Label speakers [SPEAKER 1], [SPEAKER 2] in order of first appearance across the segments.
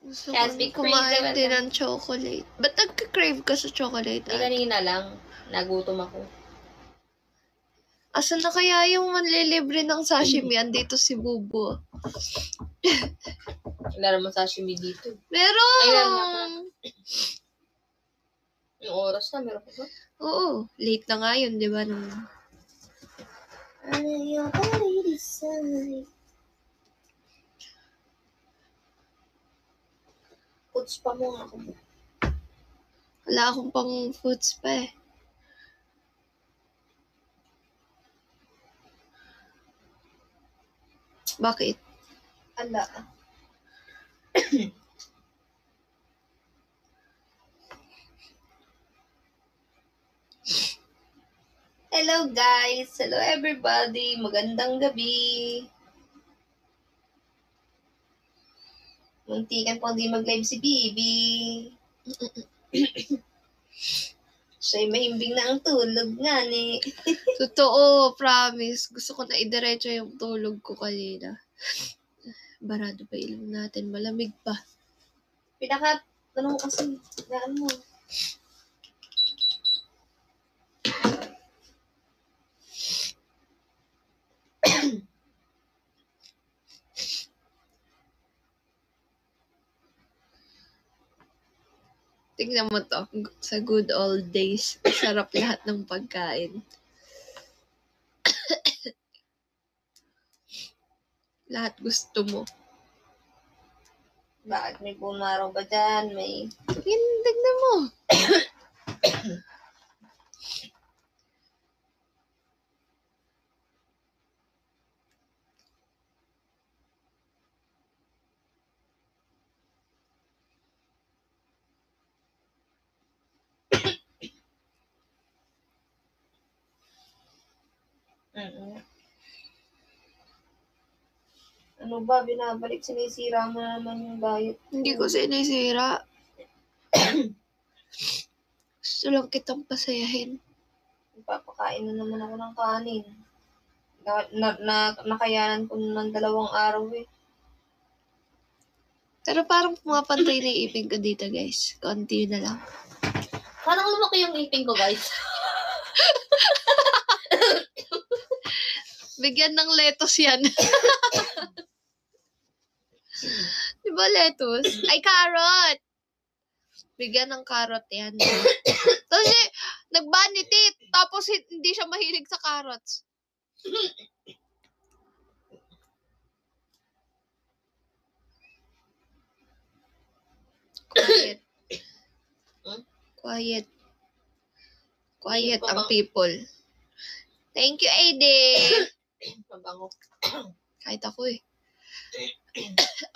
[SPEAKER 1] Gusto ko kumain din ng chocolate. Ba't nagka-crave ka sa chocolate?
[SPEAKER 2] Kanina lang. Nagutom ako.
[SPEAKER 1] Asan na kaya yung manlilibre ng sashimi? Andito si Bubu.
[SPEAKER 2] Wala naman sashimi dito.
[SPEAKER 1] Meron!
[SPEAKER 2] Yung oras na, meron pa ba?
[SPEAKER 1] Oo. Late na nga yun, di ba?
[SPEAKER 2] Foods pa mo ako.
[SPEAKER 1] Wala akong pang foods pa eh. Bakit?
[SPEAKER 2] Ala. Hello guys! Hello everybody! Magandang gabi! Muntikan po hindi mag-live si Bibi. Siya'y mahimbing na ang tulog nga ni.
[SPEAKER 1] Totoo, promise. Gusto ko na idiretso yung tulog ko kanina. Barado pa ilong natin. Malamig pa.
[SPEAKER 2] Tanong kasi, gaan mo.
[SPEAKER 1] Tingnan mo to. Sa good old days. Sarap lahat ng pagkain. Lahat gusto mo.
[SPEAKER 2] Bakit may bumaraw ba dyan? May...
[SPEAKER 1] Tingnan mo.
[SPEAKER 2] Ano ba, binabalik, sinisira mo naman yung diet.
[SPEAKER 1] Hindi ko sinisira. Gusto lang kitang pasayahin.
[SPEAKER 2] Papakain na naman ako ng kanin. Nakayanan ko ng 2 araw eh.
[SPEAKER 1] Pero parang pumapantay na yung ipin ko dito, guys. Konti na lang.
[SPEAKER 2] Parang lumaki yung ipin ko, guys.
[SPEAKER 1] Bigyan ng lettuce yan. Di ba lettuce? Ay, carrot! Bigyan ng carrot yan. Kasi, nag-bunny teeth. Tapos, hindi siya mahilig sa carrots. Quiet. Quiet. Quiet ang people. Thank you, Aiden.
[SPEAKER 2] Mabango.
[SPEAKER 1] Kahit ako eh.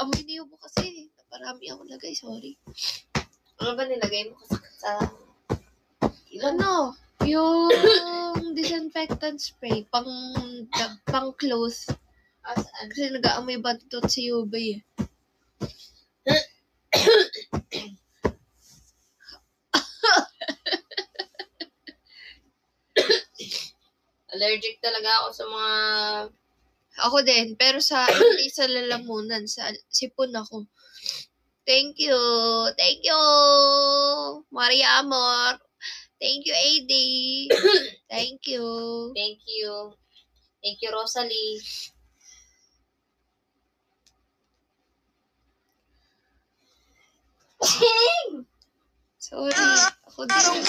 [SPEAKER 1] Amoy niyo mo kasi. Parami ako lagay, sorry.
[SPEAKER 2] Ano ba nilagay mo sa...
[SPEAKER 1] Ano? Yung disinfectant spray. Pang clothes. Kasi nag-aamoy bantot si Yubay eh.
[SPEAKER 2] Allergic talaga ako sa mga...
[SPEAKER 1] Ako din. Pero hindi sa lalamunan. Sa sipon ako. Thank you. Thank you. Maria Amor. Thank you, AD. Thank you.
[SPEAKER 2] Thank you. Thank you, Rosalie.
[SPEAKER 1] Sorry. Ako din.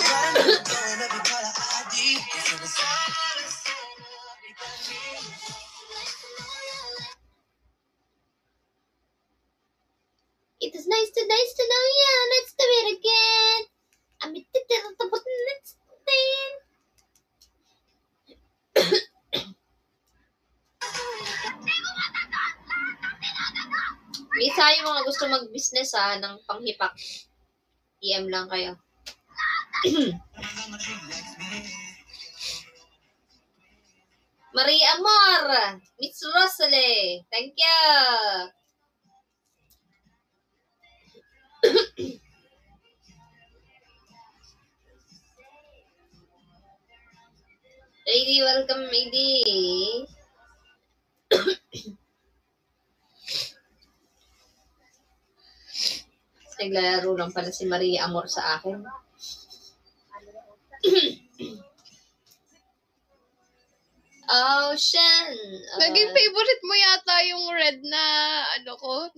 [SPEAKER 2] It is nice to know you. Let's do it again. I'm a let's stand. Isa yung mga gusto mag-business ng panghipak. PM lang kayo. Maria Amor, Miss Rosalie, thank you. Lady, welcome, lady. Naglalaro lang pala si Maria Amor sa akin. Ocean.
[SPEAKER 1] Naging favorite mo yata yung red na,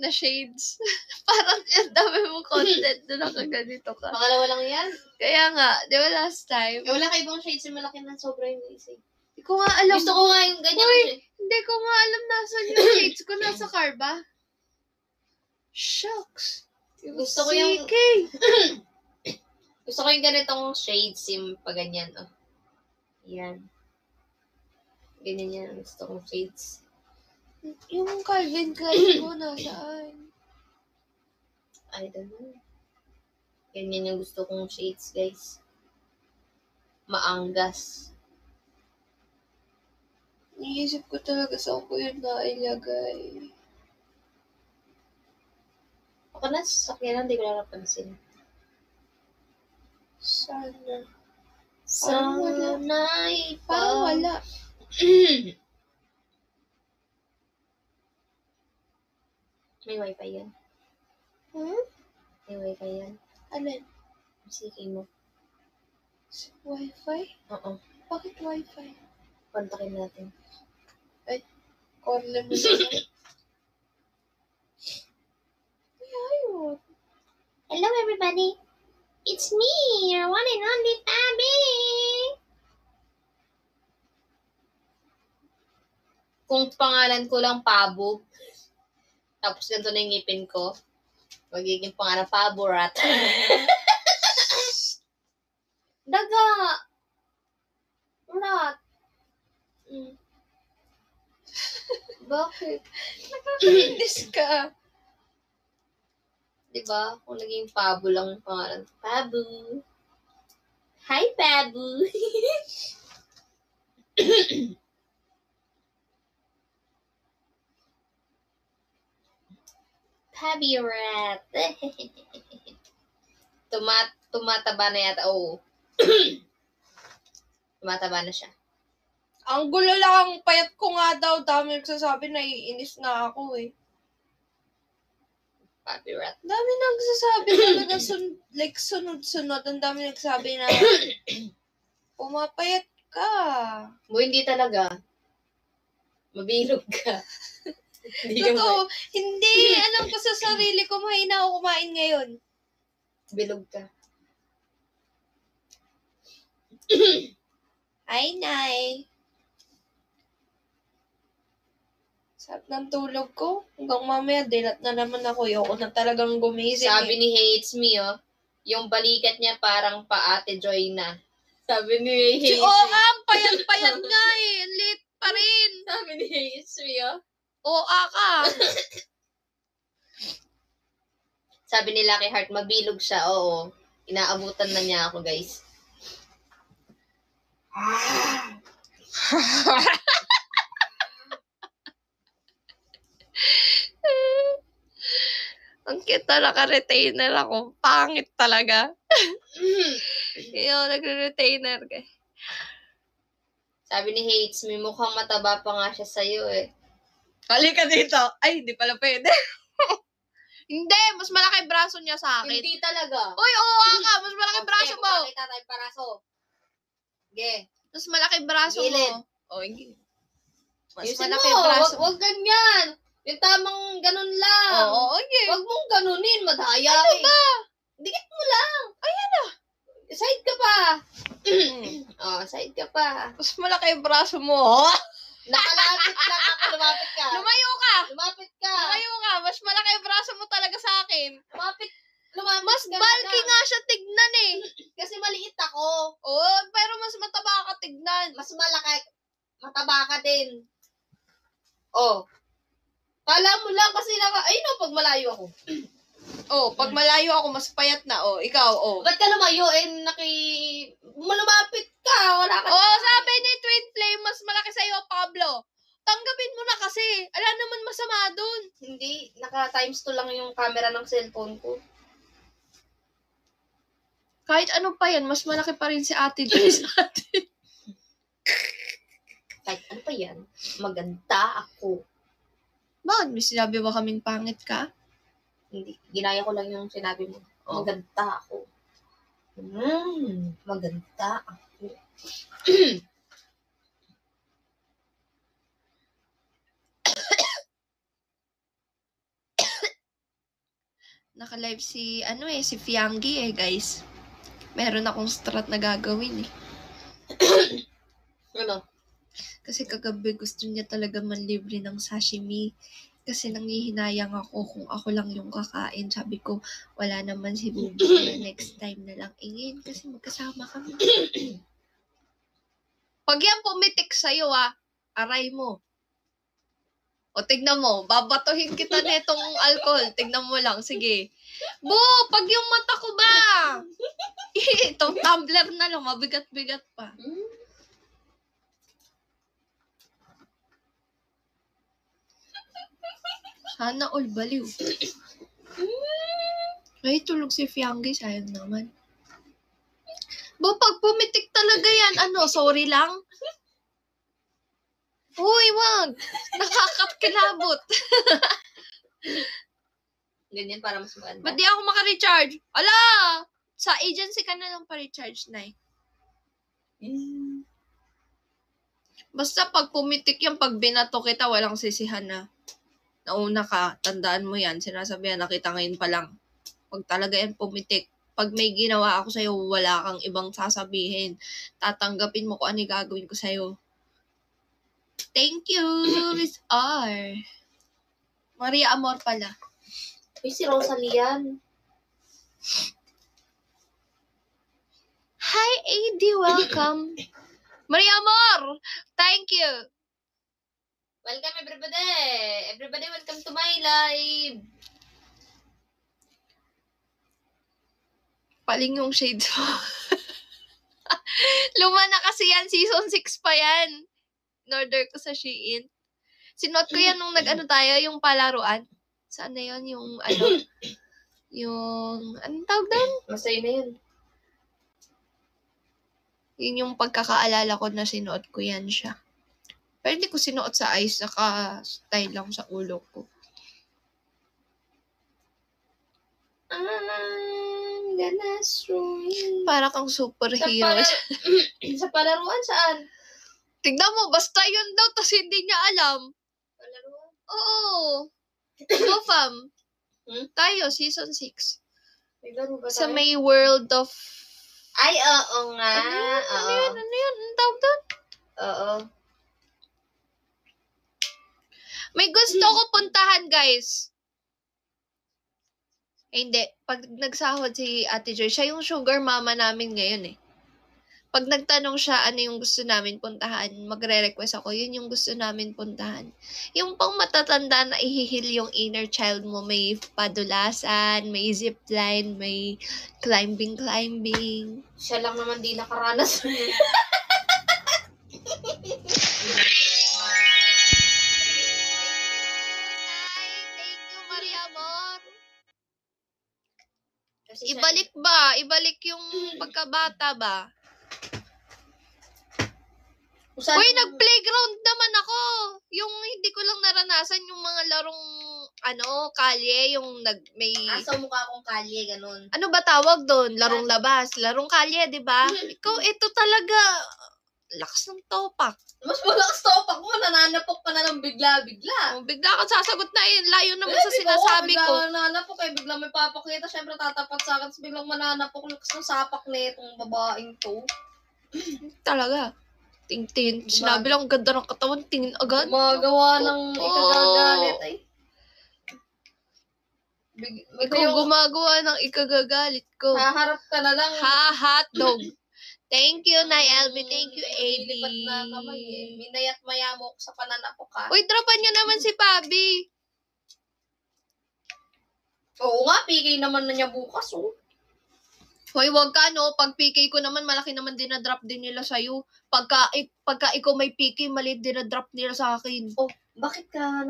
[SPEAKER 1] na shades. Parang ang dami mong content na nakaganito ka.
[SPEAKER 2] Pangalawa lang yan.
[SPEAKER 1] Kaya nga, di ba last time?
[SPEAKER 2] Wala ka ibang shades yung malaki na sobra yung isa.
[SPEAKER 1] Hindi ko nga alam.
[SPEAKER 2] Gusto ko nga yung ganyan.
[SPEAKER 1] Uy, hindi ko nga alam nasan yung shades ko. Nasa car ba? Shucks.
[SPEAKER 2] Gusto ko yung...
[SPEAKER 1] CK.
[SPEAKER 2] Gusto ko yung ganitong shades, yung paganyan. Oh. Yan. Ganyan yan. Gusto kong shades.
[SPEAKER 1] Yung Calvin Klein ko nasaan?
[SPEAKER 2] I don't know. Ganyan yung gusto kong shades, guys. Maanggas.
[SPEAKER 1] Niisip ko talaga saan ko yun nailagay.
[SPEAKER 2] Ako na, sakyan lang, di ko lang napansin.
[SPEAKER 1] Sana.
[SPEAKER 2] Sana
[SPEAKER 1] Parang wala.
[SPEAKER 2] May wifi yan. May wifi yan.
[SPEAKER 1] Alin?
[SPEAKER 2] Sige mo.
[SPEAKER 1] Wi-Fi?
[SPEAKER 2] Oo.
[SPEAKER 1] Bakit Wi-Fi?
[SPEAKER 2] Kontakin natin.
[SPEAKER 1] Corner mo na. Ayun.
[SPEAKER 2] Hello everybody. It's me, your one and only Fabi. Kung pangalan ko lang Pabo, tapos ganito na yung ngipin ko, magiging pangalan Pabo Rat. Daga! Rat. Bakit?
[SPEAKER 1] Nakakainis ka.
[SPEAKER 2] Diba? Kung naging Pabo lang yung pangalan. Pabo. Hi, Pabo. Pabi Rat. Tumataba na yata. Oo. Tumataba na siya.
[SPEAKER 1] Ang gulo lang, payat ko nga daw. Dami nagsasabi, naiinis na ako eh.
[SPEAKER 2] Pabi Rat.
[SPEAKER 1] Dami nagsasabi talaga, sunod-sunod. Ang dami nagsasabi na, pumapayat ka.
[SPEAKER 2] Hindi talaga. Mabilog ka.
[SPEAKER 1] Totoo, hindi. Alam ko sa sarili ko, mahina ako kumain ngayon.
[SPEAKER 2] Bilog ka.
[SPEAKER 1] Ay, Nay. Sarap ng tulog ko. Hanggang mamaya, dilat na naman ako. Ayoko na talagang gumising.
[SPEAKER 2] Sabi ni Hates Me, oh, yung balikat niya parang pa Ate Joy na. Sabi ni Hates Me.
[SPEAKER 1] Oo nga, payat-payat nga eh. Late pa rin.
[SPEAKER 2] Sabi ni Hates Me, oh.
[SPEAKER 1] Oo ka.
[SPEAKER 2] Sabi ni Lucky Heart, mabilog siya. Oo. Inaabutan na niya ako, guys.
[SPEAKER 1] Ang cute na naka-retainer ako. Pangit talaga. Yung nagre-retainer ka.
[SPEAKER 2] Sabi ni Hates Me, mukhang mataba pa nga siya sa'yo eh.
[SPEAKER 1] Halika dito. Ay, hindi pala pwede. Hindi, mas malaki braso niya sa akin.
[SPEAKER 2] Hindi talaga.
[SPEAKER 1] Uy, oo ka. Mas malaki braso mo.
[SPEAKER 2] Pakita tayo paraso. Sige.
[SPEAKER 1] Mas malaki braso
[SPEAKER 2] Gilid.
[SPEAKER 1] mo. Oh, hindi. Mas
[SPEAKER 2] Ayusin
[SPEAKER 1] malaki
[SPEAKER 2] mo.
[SPEAKER 1] braso.
[SPEAKER 2] Wag ganyan. Yung tamang ganun lang.
[SPEAKER 1] Oo, okay.
[SPEAKER 2] Wag mong ganunin. Madaya
[SPEAKER 1] Ano
[SPEAKER 2] eh.
[SPEAKER 1] ba?
[SPEAKER 2] Dikit mo lang.
[SPEAKER 1] Ayan na.
[SPEAKER 2] Side ka pa. Side ka pa.
[SPEAKER 1] Mas malaki yung braso mo.
[SPEAKER 2] Nakalapit lang ako. Lumapit ka.
[SPEAKER 1] Lumayo ka.
[SPEAKER 2] Lumapit ka.
[SPEAKER 1] Lumayo ka. Mas malaki yung braso mo talaga sa akin.
[SPEAKER 2] Lumapit
[SPEAKER 1] Mas
[SPEAKER 2] ka
[SPEAKER 1] bulky
[SPEAKER 2] na.
[SPEAKER 1] nga siya tignan eh.
[SPEAKER 2] Kasi maliit ako.
[SPEAKER 1] Oo, pero mas mataba ka tignan.
[SPEAKER 2] Mas malaki. Mataba ka din. Oh. Kala mo lang kasi ayun o, pag malayo ako.
[SPEAKER 1] Oh, pag malayo ako, mas payat na. Oh, ikaw, oh.
[SPEAKER 2] Ba't ka lumayo? Malumapit ka. Wala ka.
[SPEAKER 1] Oh, sabi ni Twin Flame, mas malaki sa'yo, Pablo. Tanggapin mo na kasi. Ala naman masama dun.
[SPEAKER 2] Hindi. Naka-times 2 lang yung camera ng cellphone ko.
[SPEAKER 1] Kahit ano pa yan, mas malaki pa rin si Ate Joy sa atin.
[SPEAKER 2] Kahit ano pa yan, maganda ako.
[SPEAKER 1] Bakit? May sinabi ba kaming pangit ka?
[SPEAKER 2] Hindi. Ginaya ko lang yung sinabi mo.
[SPEAKER 1] Oh.
[SPEAKER 2] Maganda ako. Maganda ako.
[SPEAKER 1] Naka-live si Fianggi guys. Meron akong strat na gagawin
[SPEAKER 2] Ano?
[SPEAKER 1] Kasi kagabi gusto niya talaga manlibre ng sashimi. Kasi nangihinayang ako kung ako lang yung kakain. Sabi ko, wala naman si Bubu. Next time na lang ingin kasi magkasama kami. Pag yan pumitik sa'yo aray mo. O tignan mo, babatuhin kita netong alcohol. Tignan mo lang, sige. Bu, pag yung mata ko ba? Itong tumbler na lang, mabigat-bigat pa. Sana all baliw. Ay, tulog si Fianggi, sayang naman. Bu, pag pumitik talaga yan, sorry lang. Uy, wag. Nakakakilabot.
[SPEAKER 2] Ganyan para mas maganda.
[SPEAKER 1] Ba't di ako maka-recharge? Ala! Sa agency ka na lang pa-recharge na Basta pag pumitik yan, pag binato kita, walang sisihan na. Nauna ka, tandaan mo yan. Sinasabihan na kita ngayon pa lang. Pag talaga yan pumitik, pag may ginawa ako sa'yo, wala kang ibang sasabihin. Tatanggapin mo kung ano gagawin ko sa'yo. Thank you, Miss R. Maria Amor pala.
[SPEAKER 2] Uy, si Rosalie yan.
[SPEAKER 1] Hi, AD. Welcome. Maria Amor, thank you.
[SPEAKER 2] Welcome, everybody. Everybody, welcome to my live.
[SPEAKER 1] Paling yung shades mo. Luma na kasi yan. Season 6 pa yan. In-order ko sa Shein. Sinuot ko yan nung tayo, yung palaruan. Saan na yun? Yung anong tawag doon?
[SPEAKER 2] Masaya na yun.
[SPEAKER 1] Yun yung pagkakaalala ko na sinuot ko yan siya. Pero hindi ko sinuot sa eyes, naka-style lang sa ulo ko.
[SPEAKER 2] I'm gonna swing.
[SPEAKER 1] Para kang superhero.
[SPEAKER 2] Sa palaruan, saan?
[SPEAKER 1] Tignan mo, basta yun daw, tas hindi niya alam.
[SPEAKER 2] Palaruan?
[SPEAKER 1] Oo. Go, fam. Tayo, season 6.
[SPEAKER 2] May laro ba
[SPEAKER 1] Sa
[SPEAKER 2] tayo?
[SPEAKER 1] may world of...
[SPEAKER 2] Ay, oo nga.
[SPEAKER 1] Ano yun? Ang tawag doon?
[SPEAKER 2] Oo.
[SPEAKER 1] May gusto ko puntahan, guys. Hindi. Pag nagsahod si Ate Joy, siya yung sugar mama namin ngayon Pag nagtanong siya ano yung gusto namin puntahan, magre-request ako, yun yung gusto namin puntahan. Yung pang matatanda na ihihil yung inner child mo, may padulasan, may zipline, may climbing.
[SPEAKER 2] Siya lang naman di nakaranas.
[SPEAKER 1] Thank you, Maria Amor.
[SPEAKER 2] Kasi
[SPEAKER 1] Ibalik yung pagkabata ba?
[SPEAKER 2] Usan,
[SPEAKER 1] Uy, nag-playground naman ako. Yung hindi ko lang naranasan yung mga larong kalye, yung may
[SPEAKER 2] Asa mukha akong kalye, ganun.
[SPEAKER 1] ano ba tawag doon? Larong labas, larong kalye, 'di ba? Ikaw ito talaga lakas ng topak.
[SPEAKER 2] Mas malakas topak mo, nananapok ka na ng bigla-bigla.
[SPEAKER 1] Bigla kang sasagot na layo naman sa sinasabi ko.
[SPEAKER 2] Bigla nananapok biglang may papakita, syempre tatapat sa akin, biglang mananapok, lakas ng sapak na itong babaeng to.
[SPEAKER 1] Talaga. Tingin. Sinabi lang, ganda ng katawan, tingin agad.
[SPEAKER 2] Gumagawa ng ikagagalit
[SPEAKER 1] Ikaw gumagawa ng ikagagalit ko.
[SPEAKER 2] Haharap ka na lang.
[SPEAKER 1] Hotdog. Thank you, Nay LB. Thank you, AD.
[SPEAKER 2] Lilipat na kamay Minayat maya mo sa pananapok ka.
[SPEAKER 1] Uy, dropan niyo naman si Pabi.
[SPEAKER 2] Oo nga, PK naman na niya bukas,
[SPEAKER 1] Hoy, wag ka, Pag PK ko naman, malaki naman dinadrop din nila sa'yo. Pagka ikaw may PK, maliit dinadrop nila sa akin.
[SPEAKER 2] Oh, bakit ka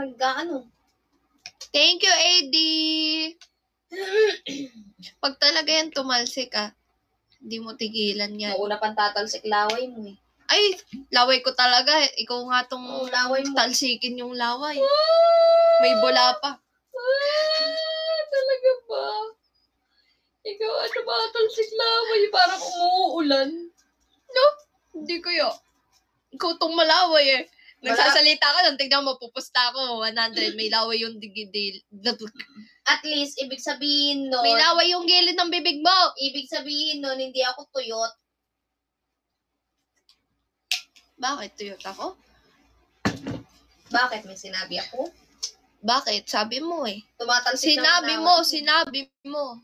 [SPEAKER 1] Thank you, AD. Pag talaga yan tumalsik, hindi mo tigilan yan.
[SPEAKER 2] Nauna pang tatalsik laway mo
[SPEAKER 1] Ay, laway ko talaga. Ikaw nga tong
[SPEAKER 2] laway mo.
[SPEAKER 1] Talsikin yung laway. May bola pa.
[SPEAKER 2] Talaga Ikaw, ano ba? Talsik laway. Parang umuulan.
[SPEAKER 1] Hindi kaya. Ikaw tong malaway eh. Nagsasalita ka lang, tignan mo, pupusta ako, 100, may laway yung digidil.
[SPEAKER 2] At least, ibig sabihin nun,
[SPEAKER 1] May laway yung gilid ng bibig mo.
[SPEAKER 2] ibig sabihin nun, hindi ako tuyot.
[SPEAKER 1] Bakit tuyot ako?
[SPEAKER 2] Bakit? May sinabi ako?
[SPEAKER 1] Bakit? Sabi mo eh.
[SPEAKER 2] Tumatalsik
[SPEAKER 1] Sinabi mo.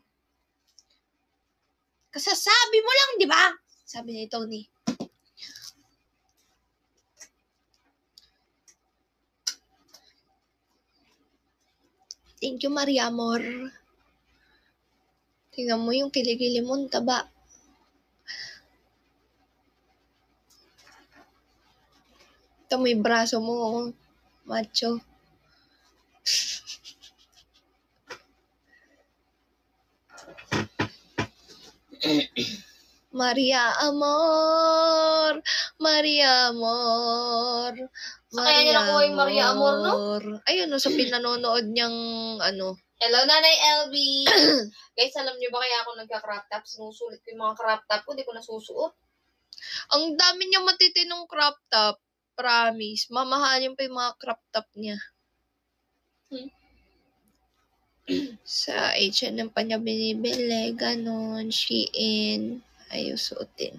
[SPEAKER 1] Kasasabi mo lang, di ba? Sabi ni Tony. Thank you, Maria Amor. Tingnan mo yung kilikili mo, ang taba. Ito mo yung braso mo, macho. Maria Amor.
[SPEAKER 2] Sa kaya niya nakuha yung Maria Amor, no?
[SPEAKER 1] Ayun, sa pinanonood niyang,
[SPEAKER 2] Hello, Nanay LB! Guys, alam niyo ba kaya ako nagka-crop top? Sinusulit ko yung mga crop top ko, di ko nasusuot.
[SPEAKER 1] Ang dami niyang matitinong crop top. Promise. Mamahalin pa yung mga crop top niya. Sa H&M pa niya binibili. Ganon. Shein. Ayaw suotin.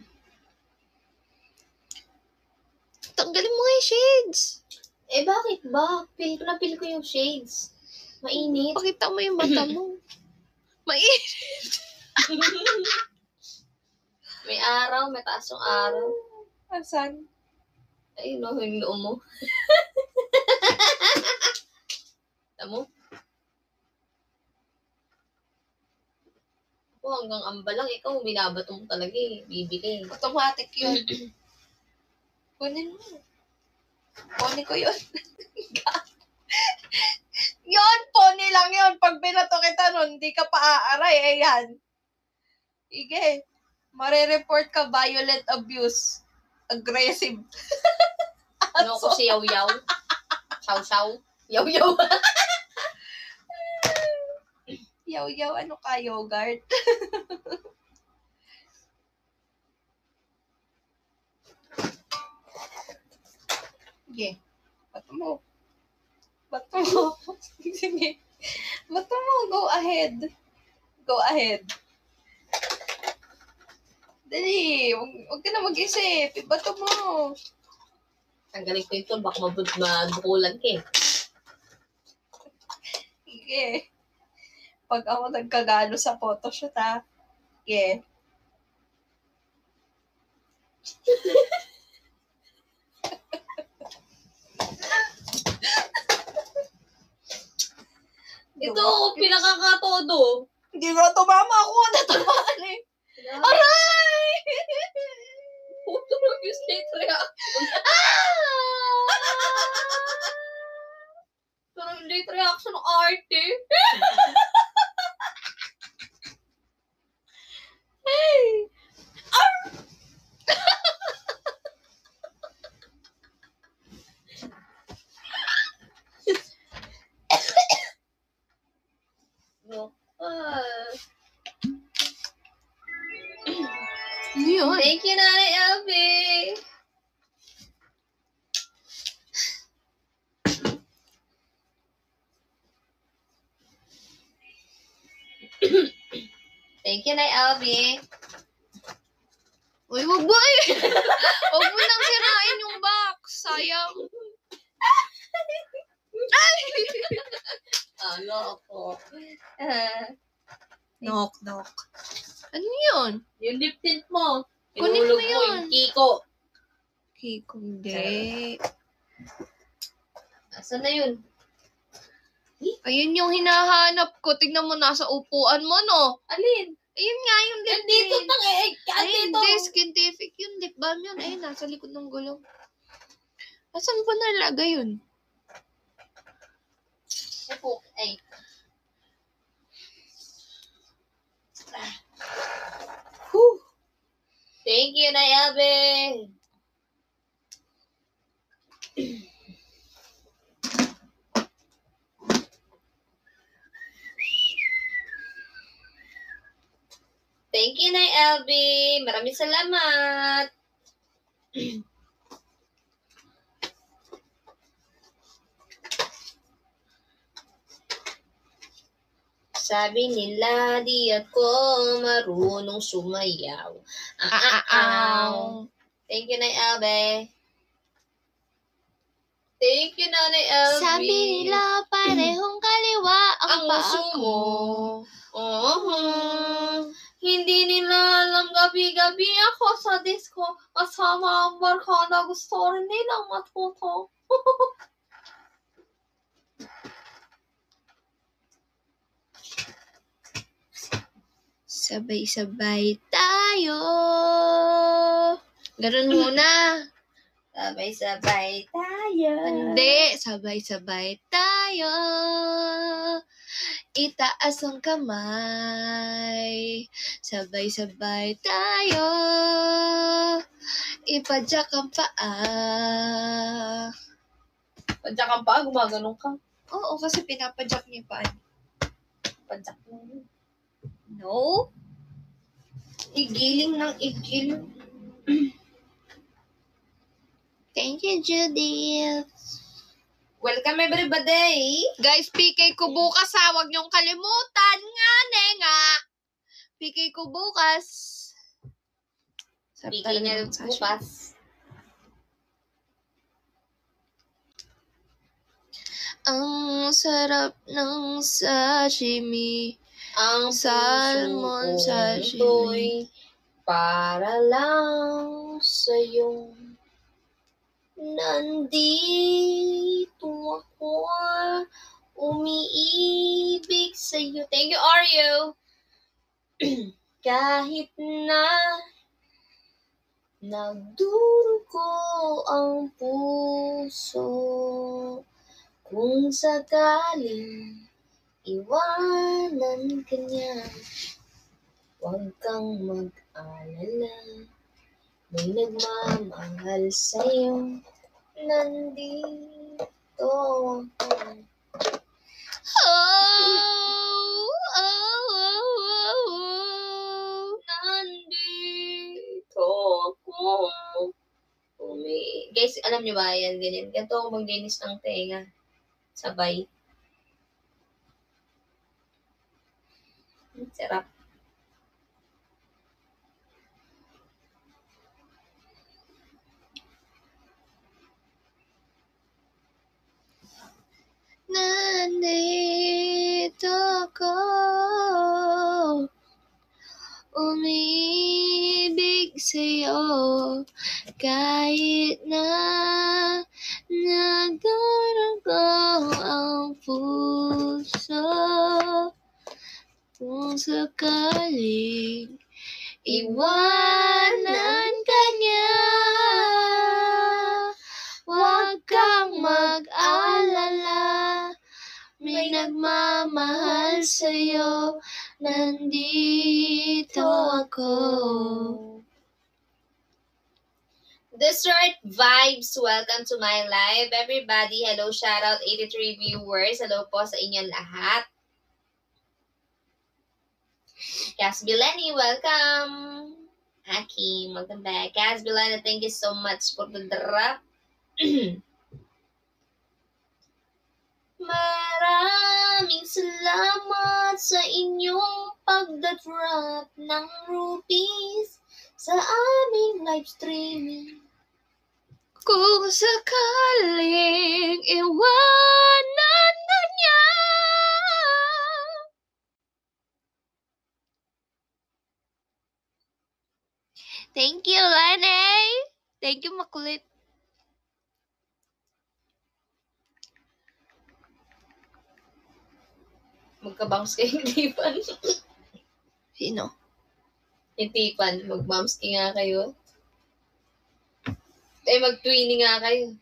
[SPEAKER 1] Tanggalin mo nga yung shades.
[SPEAKER 2] Eh, bakit ba? Feel ko yung shades. Mainit.
[SPEAKER 1] Pakita mo yung mata mo. Mainit.
[SPEAKER 2] May araw, may taas yung araw.
[SPEAKER 1] Asan?
[SPEAKER 2] Ayun o, yung loo mo. Tamo? Ako hanggang amba lang, ikaw binabato mo talaga eh. Bibili.
[SPEAKER 1] Automatic yun. Kunin mo. Kunin ko yun. Yun, pony lang yun. Pag binato kita nun, hindi ka pa aaray. Ayan. Ige. Mare-report ka violent abuse. Aggressive.
[SPEAKER 2] Ano ko si Yaw-Yaw? Shaw-Shaw? Yaw-Yaw?
[SPEAKER 1] Yaw-yaw, ano ka, yogurt? Sige. Bato mo. Sige. Bato mo. Go ahead. Dali. Huwag ka na mag-isip. Bato mo.
[SPEAKER 2] Tanggalin ko ito, baka mabukulan ka eh.
[SPEAKER 1] Sige. Pag ako nagkagalo sa photoshoot, ha? Sige.
[SPEAKER 2] Ito, pinakakatodo.
[SPEAKER 1] Hindi ko tumama. Ako nga natamaan eh. Aray!
[SPEAKER 2] Puto lang yung slate reaction. Pero yung late reaction ng arte.
[SPEAKER 1] Hey!
[SPEAKER 2] No.
[SPEAKER 1] Yun.
[SPEAKER 2] Thank you, Nanay Elvie. Thank you, Nanay Elvie.
[SPEAKER 1] Uy, wag ba eh. Wag mo nang sirain yung box. Sayang. Ay!
[SPEAKER 2] Ano ako?
[SPEAKER 1] Knock. Ano yun?
[SPEAKER 2] Yung lip tint mo.
[SPEAKER 1] Kunin mo
[SPEAKER 2] Inulog
[SPEAKER 1] yun.
[SPEAKER 2] yung Kiko.
[SPEAKER 1] Hindi.
[SPEAKER 2] Asan na yun?
[SPEAKER 1] Ayun yung hinahanap ko. Tignan mo, nasa upuan mo, no?
[SPEAKER 2] Alin?
[SPEAKER 1] Ayun nga yung lip
[SPEAKER 2] Andito
[SPEAKER 1] tint.
[SPEAKER 2] tang eh.
[SPEAKER 1] Ay,
[SPEAKER 2] Andito.
[SPEAKER 1] hindi. Skintific yun. Lip balm yun. Ayun, nasa likod ng gulong. Asan ba nalagay yun?
[SPEAKER 2] Ay.
[SPEAKER 1] Whew.
[SPEAKER 2] Thank you, Nay Elvie. Thank you, Nay LB. Maraming salamat. Sabi nila, di ako marunong sumayaw. Thank you, Nay Elbe. Thank you, Nanay Elbe.
[SPEAKER 1] Sabi nila, parehong kaliwa ang
[SPEAKER 2] uso
[SPEAKER 1] paa
[SPEAKER 2] mo.
[SPEAKER 1] ko.
[SPEAKER 2] Hindi nila alam gabi-gabi ako sa disco. Kasama ang barkada, gusto rin nilang matuto.
[SPEAKER 1] Sabay-sabay tayo. Ganun muna.
[SPEAKER 2] Sabay-sabay tayo.
[SPEAKER 1] Hindi, sabay-sabay tayo. Itaas ang kamay. Sabay-sabay tayo. Ipadyak ang paa.
[SPEAKER 2] Padyak ang paa, gumaganong ka.
[SPEAKER 1] Oo, kasi pinapadyak niya pa.
[SPEAKER 2] Padyak mo yun.
[SPEAKER 1] No?
[SPEAKER 2] Igiling ng igil.
[SPEAKER 1] Thank you, Judith.
[SPEAKER 2] Welcome everybody.
[SPEAKER 1] Guys, PK ko bukas ha. Huwag niyong kalimutan. Nga. PK ko bukas. Sarap
[SPEAKER 2] Bigay
[SPEAKER 1] talaga
[SPEAKER 2] niya
[SPEAKER 1] ng sashimi.
[SPEAKER 2] bukas.
[SPEAKER 1] Ang sarap ng sashimi.
[SPEAKER 2] Ang
[SPEAKER 1] Salmon
[SPEAKER 2] puso
[SPEAKER 1] sashimi.
[SPEAKER 2] ko'y para lang sa'yo. Nandito ako, umiibig sa'yo. Thank you, Oreo. Kahit na nagdurugo ang puso, kung sakaling iwanan ka niya, huwag kang mag-alala. May nagmamahal sa'yo, nandito ako. Nandito ako. Guys, alam niyo ba yan? Ganyan. Ganito ako maglinis ng tenga. Sabay. Sarap.
[SPEAKER 1] Nandito ako, umibig sa'yo, kahit na nagdurugo ang puso, kung sakaling iwanan ka niya, huwag kang mag-alala. May nagmamahal sa'yo, nandito ako.
[SPEAKER 2] Dessert Vibes, welcome to my live. Everybody, hello, shoutout 83 viewers. Hello po sa inyong lahat. Casbileni, welcome. Hakim, welcome back. Casbileni, thank you so much for the drop. Maraming salamat sa inyong pagda-drop ng rupees sa aming live streaming.
[SPEAKER 1] Kung sakaling iwanan na niya. Thank you, Lene. Thank you, makulit.
[SPEAKER 2] Magka-bounce kayong tipan.
[SPEAKER 1] Sino?
[SPEAKER 2] Yung tipan, mag-bounce nga kayo. Mag-twinning nga kayo.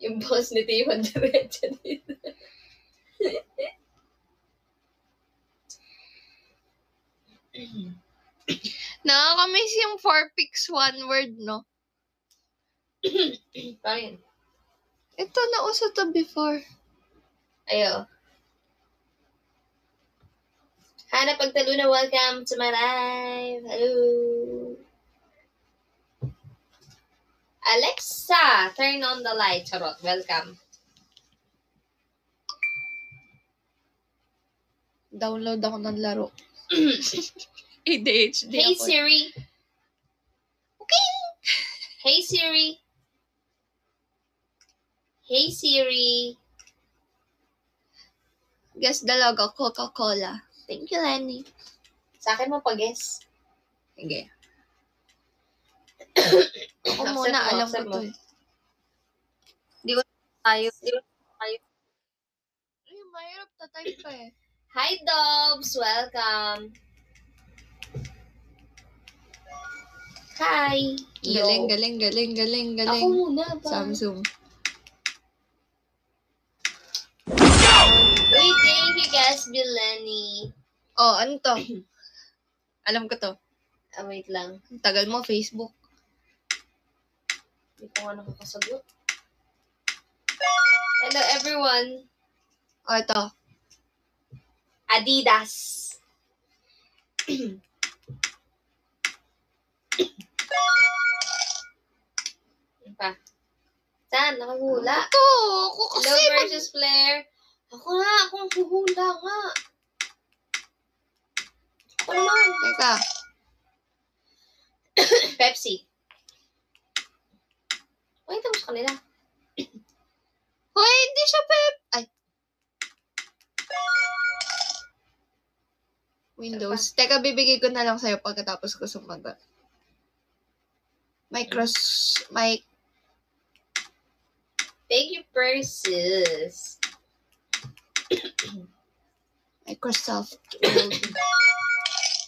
[SPEAKER 2] Yung boss ni Tipan diretso dito.
[SPEAKER 1] Nakakamiss yung 4 picks 1 word, no?
[SPEAKER 2] Fine.
[SPEAKER 1] Ito na uso to before.
[SPEAKER 2] Ayo. Hana Pagtaluna, welcome to my live. Hello. Alexa, turn on the light. Charot, welcome.
[SPEAKER 1] Download ako ng laro. ADHD
[SPEAKER 2] Hey
[SPEAKER 1] ako.
[SPEAKER 2] Siri. Okay. Hey Siri. Hey Siri.
[SPEAKER 1] Guess the logo, Coca-Cola. Thank you, Lenny.
[SPEAKER 2] Sa akin mo pag-guess.
[SPEAKER 1] Sige.
[SPEAKER 2] Accept
[SPEAKER 1] Ako muna,
[SPEAKER 2] mo,
[SPEAKER 1] alam ko
[SPEAKER 2] accept
[SPEAKER 1] to
[SPEAKER 2] mo.
[SPEAKER 1] eh. Di ko tayo. Ay, mahirap na type pa eh.
[SPEAKER 2] Hi Dobbs, welcome. Hi.
[SPEAKER 1] Galing,
[SPEAKER 2] Yo.
[SPEAKER 1] galing, galing, galing,
[SPEAKER 2] Ako
[SPEAKER 1] galing.
[SPEAKER 2] muna ba?
[SPEAKER 1] Samsung.
[SPEAKER 2] Uy, thank you guys, Bilani.
[SPEAKER 1] Oh, ano to? Alam ko to.
[SPEAKER 2] Wait lang.
[SPEAKER 1] Ang tagal mo, Facebook.
[SPEAKER 2] Hindi ko nga nakakasagot. Hello everyone.
[SPEAKER 1] Oh, ito.
[SPEAKER 2] Adidas. Ano pa? Saan? Nakahula.
[SPEAKER 1] Ito, ako kasi.
[SPEAKER 2] Hello versus Flair. Akong huhula nga. Ako naman.
[SPEAKER 1] Teka.
[SPEAKER 2] Pepsi. Wait, tapos kanila.
[SPEAKER 1] Hoy, hindi siya Ay. Windows. Teka, bibigay ko na lang sa'yo pagkatapos ko sumagot.
[SPEAKER 2] Thank you, Persis.
[SPEAKER 1] Microsoft Word.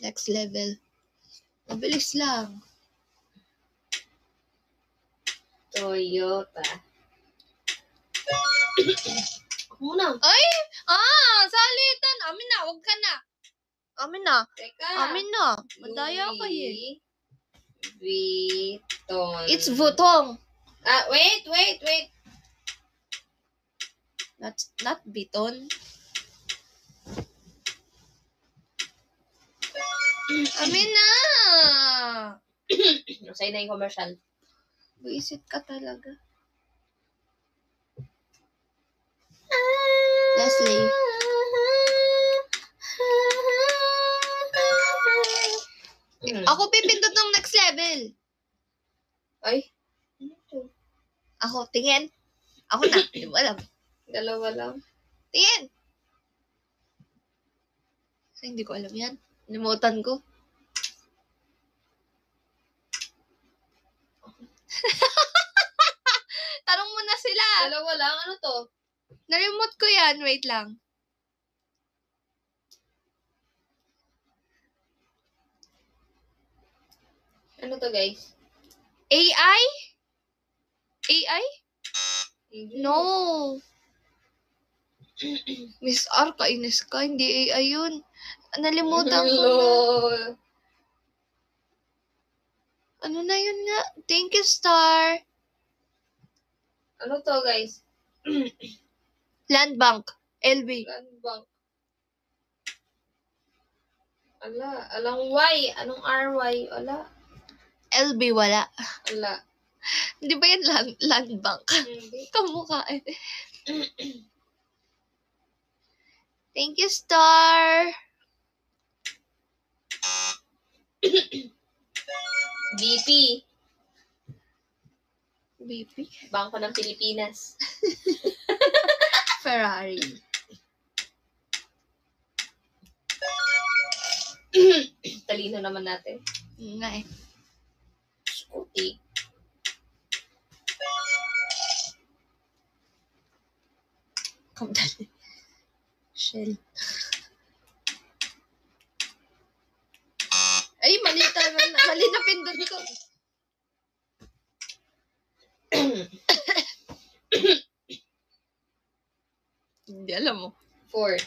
[SPEAKER 1] Next level. Mabilis lang.
[SPEAKER 2] Toyota. Muna.
[SPEAKER 1] Ay! Salitan! Amin na, wag ka na. Amin na.
[SPEAKER 2] Teka.
[SPEAKER 1] Amin na. Madaya ka eh.
[SPEAKER 2] Vuitton.
[SPEAKER 1] It's Vuitton.
[SPEAKER 2] Wait.
[SPEAKER 1] Not Vuitton. Amin na!
[SPEAKER 2] Sa'yo na yung commercial.
[SPEAKER 1] Buisit ka talaga. Leslie. Ako pipindot ng next level.
[SPEAKER 2] Ay.
[SPEAKER 1] Ako, tingin. Ako na. Hindi mo alam.
[SPEAKER 2] Dalawa lang.
[SPEAKER 1] Tingin. Ay, hindi ko alam yan. Limutan ko. Tanong mo na sila.
[SPEAKER 2] Dalawa lang? Ano to?
[SPEAKER 1] Na-remote ko yan. Wait lang.
[SPEAKER 2] Ano to, guys?
[SPEAKER 1] AI? AI?
[SPEAKER 2] Hindi.
[SPEAKER 1] No. Miss R, kainis ka. Hindi AI yun. Nalimutan ko na.
[SPEAKER 2] Lol.
[SPEAKER 1] Ano na yun nga? Thank you, Star.
[SPEAKER 2] Ano to, guys?
[SPEAKER 1] Land Bank. LB.
[SPEAKER 2] Land Bank. Alang Y. Anong RY?
[SPEAKER 1] LB wala.
[SPEAKER 2] Ala.
[SPEAKER 1] Hindi ba yan land Bank?
[SPEAKER 2] Hindi.
[SPEAKER 1] Kamukha eh. Thank you, Star.
[SPEAKER 2] BP.
[SPEAKER 1] BP.
[SPEAKER 2] Bangko ng Pilipinas.
[SPEAKER 1] Ferrari.
[SPEAKER 2] Talino naman natin.
[SPEAKER 1] Yun nga eh.
[SPEAKER 2] Scooty.
[SPEAKER 1] Kamdali. Shell. Ay, mali na pindot ko. Hindi alam mo.
[SPEAKER 2] Ford.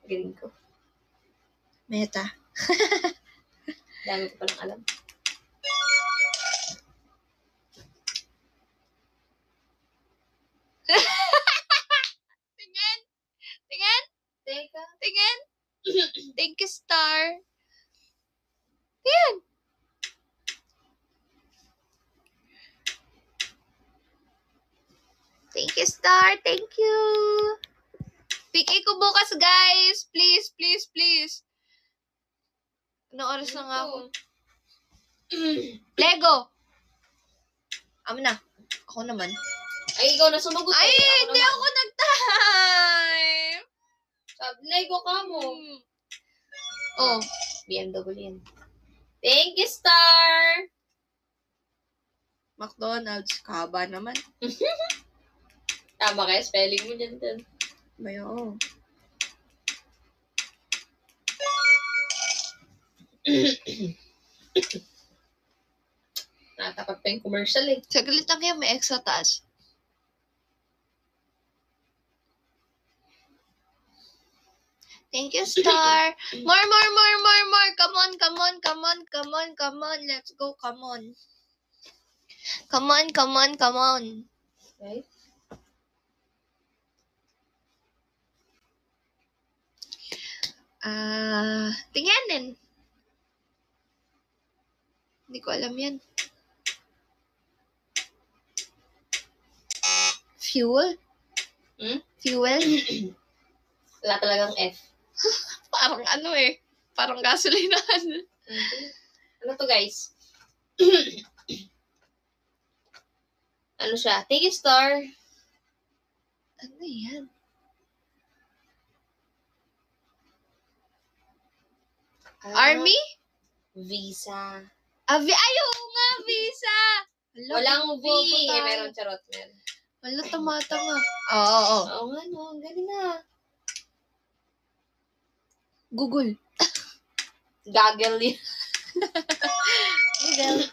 [SPEAKER 2] Galing ko.
[SPEAKER 1] Meta.
[SPEAKER 2] Dami ko palang alam.
[SPEAKER 1] Thank you, Star. Yan. Thank you, Star. Thank you. PK ko bukas, guys. Please, please, please. Anong oras na nga ako? Lego. Amo na. Ako naman.
[SPEAKER 2] Ay, ikaw na sumagot.
[SPEAKER 1] Ay, hindi
[SPEAKER 2] naman.
[SPEAKER 1] ako nag-time.
[SPEAKER 2] Sabi, Lego ka mo.
[SPEAKER 1] Oh.
[SPEAKER 2] BMW yan. Thank you, Star.
[SPEAKER 1] McDonald's. Kaba naman.
[SPEAKER 2] Tama kayo, spelling mo dyan.
[SPEAKER 1] Bayo.
[SPEAKER 2] Natapat pa yung commercial eh.
[SPEAKER 1] Saglit lang kaya may extra taas. Thank you, Star. More. Come on. Let's go, come on. Come on.
[SPEAKER 2] Okay.
[SPEAKER 1] Tingnan. Hindi ko alam yan. Fuel? Fuel?
[SPEAKER 2] Wala talagang F.
[SPEAKER 1] Parang parang gasolinahan.
[SPEAKER 2] Ano to, guys? Ano siya? Take a Star.
[SPEAKER 1] Ano yan? Army?
[SPEAKER 2] Visa.
[SPEAKER 1] Ayaw nga, Visa!
[SPEAKER 2] Walang V. Meron, charot. Meron.
[SPEAKER 1] Wala, tamata nga. Oo.
[SPEAKER 2] Oo nga, no. Ang galing nga.
[SPEAKER 1] Google.
[SPEAKER 2] Gaggle yun.
[SPEAKER 1] Google.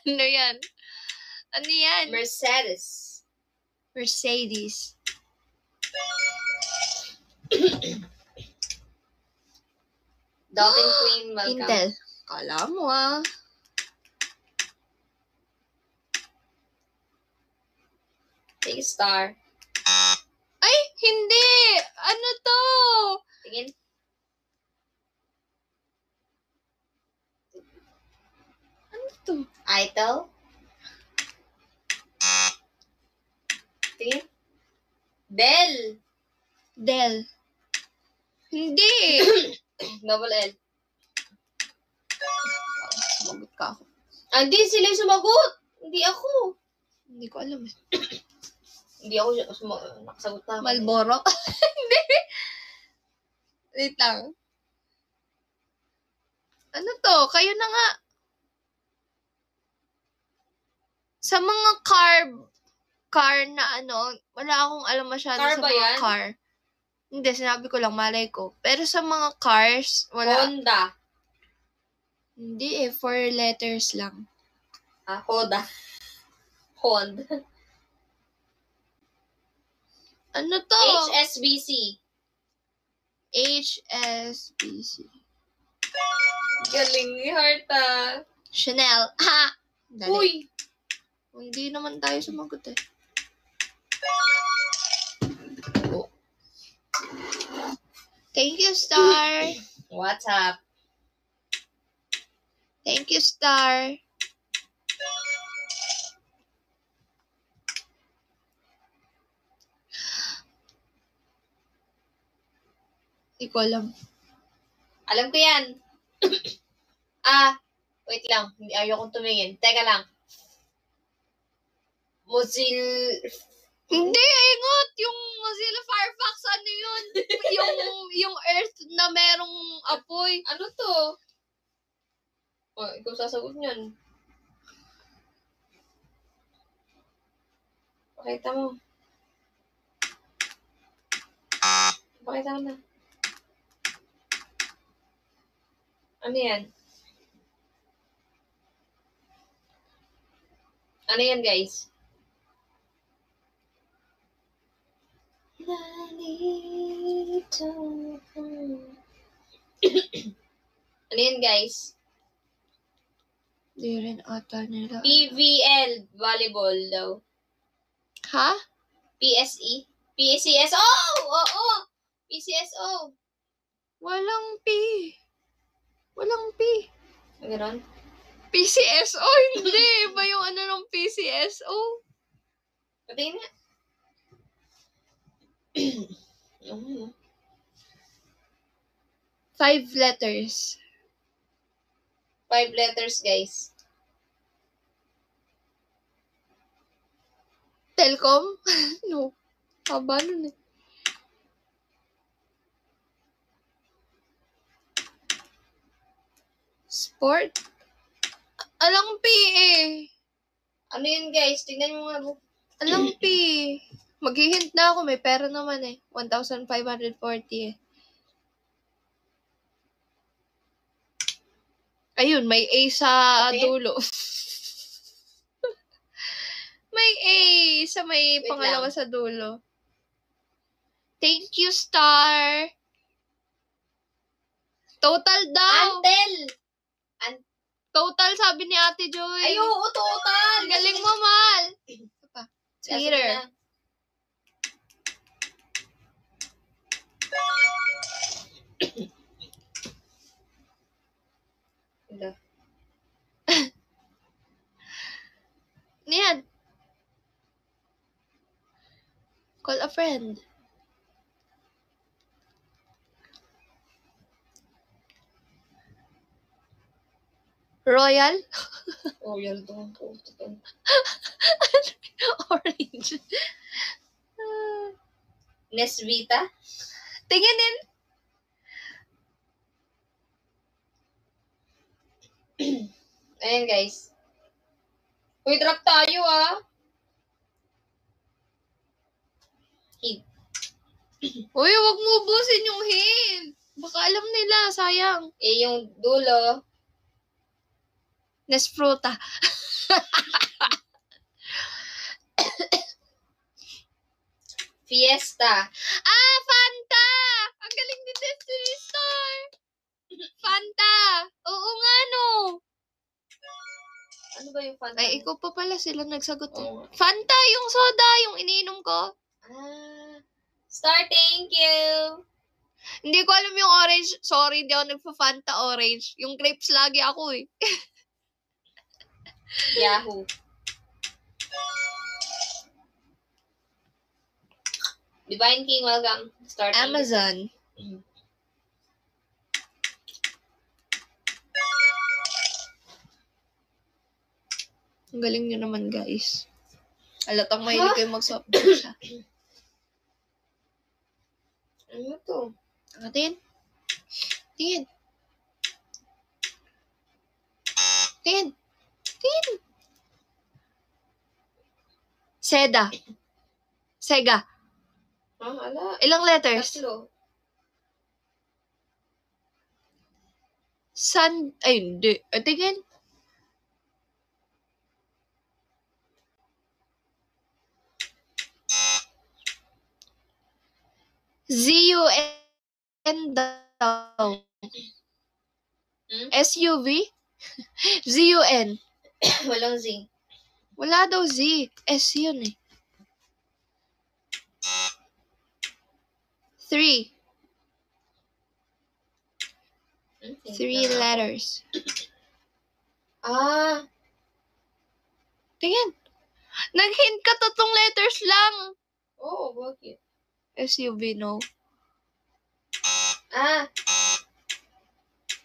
[SPEAKER 1] Ano yan?
[SPEAKER 2] Mercedes. Dalton Queen, welcome.
[SPEAKER 1] Intel. Kala mo
[SPEAKER 2] Take a Star.
[SPEAKER 1] Ay, hindi! Ano to?
[SPEAKER 2] Tingin.
[SPEAKER 1] Ano to?
[SPEAKER 2] Itel. Tingin. Dell.
[SPEAKER 1] Hindi!
[SPEAKER 2] Double L.
[SPEAKER 1] Sumagot ka ako.
[SPEAKER 2] Hindi sila yung sumagot. Hindi ako.
[SPEAKER 1] Hindi ko alam.
[SPEAKER 2] Hindi ako nakasagot na.
[SPEAKER 1] Malboro? Hindi. Wait lang. Ano to? Kayo na nga. Sa mga car na wala akong alam masyado
[SPEAKER 2] Car
[SPEAKER 1] sa
[SPEAKER 2] ba
[SPEAKER 1] mga
[SPEAKER 2] yan?
[SPEAKER 1] car. Hindi, sinabi ko lang, malay ko. Pero sa mga cars, wala.
[SPEAKER 2] Honda.
[SPEAKER 1] Hindi 4 letters lang.
[SPEAKER 2] Honda. Honda.
[SPEAKER 1] Ano to?
[SPEAKER 2] HSBC.
[SPEAKER 1] HSBC.
[SPEAKER 2] Galing ni Harta.
[SPEAKER 1] Chanel. Ha! Dali.
[SPEAKER 2] Uy!
[SPEAKER 1] Hindi naman tayo sumagot eh. Thank you, Star.
[SPEAKER 2] What's up?
[SPEAKER 1] Thank you, Star. Hindi ko alam.
[SPEAKER 2] Alam ko yan. Wait lang. Ayaw kong tumingin. Teka lang.
[SPEAKER 1] Hindi, ingot! Yung Mozilla Firefox, ano yun? yung Earth na merong apoy.
[SPEAKER 2] Ano to? Ikaw sasagot niyan. Pakita mo. Pakita mo na. Ano yan? Ano yan, guys? Ano yan, guys?
[SPEAKER 1] Di rin ata nila.
[SPEAKER 2] PVL, volleyball daw.
[SPEAKER 1] Ha?
[SPEAKER 2] PSE? PCSO! Oo! PCSO!
[SPEAKER 1] Walang P. Walang P.
[SPEAKER 2] Ganon?
[SPEAKER 1] PCSO? Hindi. Iba yung ano ng PCSO?
[SPEAKER 2] Patingin nga. Ano?
[SPEAKER 1] 5 letters.
[SPEAKER 2] 5 letters, guys.
[SPEAKER 1] Telcom? No. Haba nun eh. Sport? Alang P eh.
[SPEAKER 2] Ano yun, guys? Tingnan mo nga.
[SPEAKER 1] Alang P. Maghihint na ako. May pera naman eh. 1,540 eh. Ayun, may A sa
[SPEAKER 2] Okay.
[SPEAKER 1] dulo. May A sa may
[SPEAKER 2] Wait
[SPEAKER 1] pangalawa
[SPEAKER 2] lang.
[SPEAKER 1] sa dulo. Thank you, Star. Total daw.
[SPEAKER 2] Antel!
[SPEAKER 1] Total, sabi ni Ate Joy.
[SPEAKER 2] Ay, oo, total!
[SPEAKER 1] Galing mo, Mal. Ito pa. Twitter.
[SPEAKER 2] Wala.
[SPEAKER 1] Yan. Call a friend. Royal?
[SPEAKER 2] Royal doon po.
[SPEAKER 1] Orange.
[SPEAKER 2] Nesvita?
[SPEAKER 1] Tinginin.
[SPEAKER 2] Ayan, guys. Uy, drop tayo, ah. Hint.
[SPEAKER 1] Uy, wag mo ubusin yung hint. Baka alam nila, sayang.
[SPEAKER 2] Eh, yung dulo.
[SPEAKER 1] Nesfruta.
[SPEAKER 2] Fiesta.
[SPEAKER 1] Ah, Fanta! Ang galing ni Destiny Star. Fanta. Oo nga, no.
[SPEAKER 2] Ano ba yung Fanta?
[SPEAKER 1] Ay, ikaw pa pala sila nagsagot.
[SPEAKER 2] Oo.
[SPEAKER 1] Fanta, yung soda, yung iniinom ko.
[SPEAKER 2] Ah. Star, thank you.
[SPEAKER 1] Hindi ko alam yung orange. Sorry, hindi ako nagpa-Fanta orange. Yung grapes lagi ako eh.
[SPEAKER 2] Yahoo. Divine King, welcome. Star, thank you.
[SPEAKER 1] Amazon. Ang galing nyo naman, guys. Halatang mahilig kayo mag-soft drinks, ha?
[SPEAKER 2] Ano to?
[SPEAKER 1] Tingin. Tingin. Tingin. Tingin. Seda. Sega.
[SPEAKER 2] Ah, ala.
[SPEAKER 1] Ilang letters?
[SPEAKER 2] Tatlo.
[SPEAKER 1] Ay, hindi. Tingin. Z-U-N daw. SUV? Z-U-N.
[SPEAKER 2] Walang Z.
[SPEAKER 1] Wala daw Z. S yun eh. 3. 3 letters.
[SPEAKER 2] Ah.
[SPEAKER 1] Tingin. Nag-hint ka 3 letters lang.
[SPEAKER 2] Oo, bakit?
[SPEAKER 1] SUV, no?
[SPEAKER 2] Ah.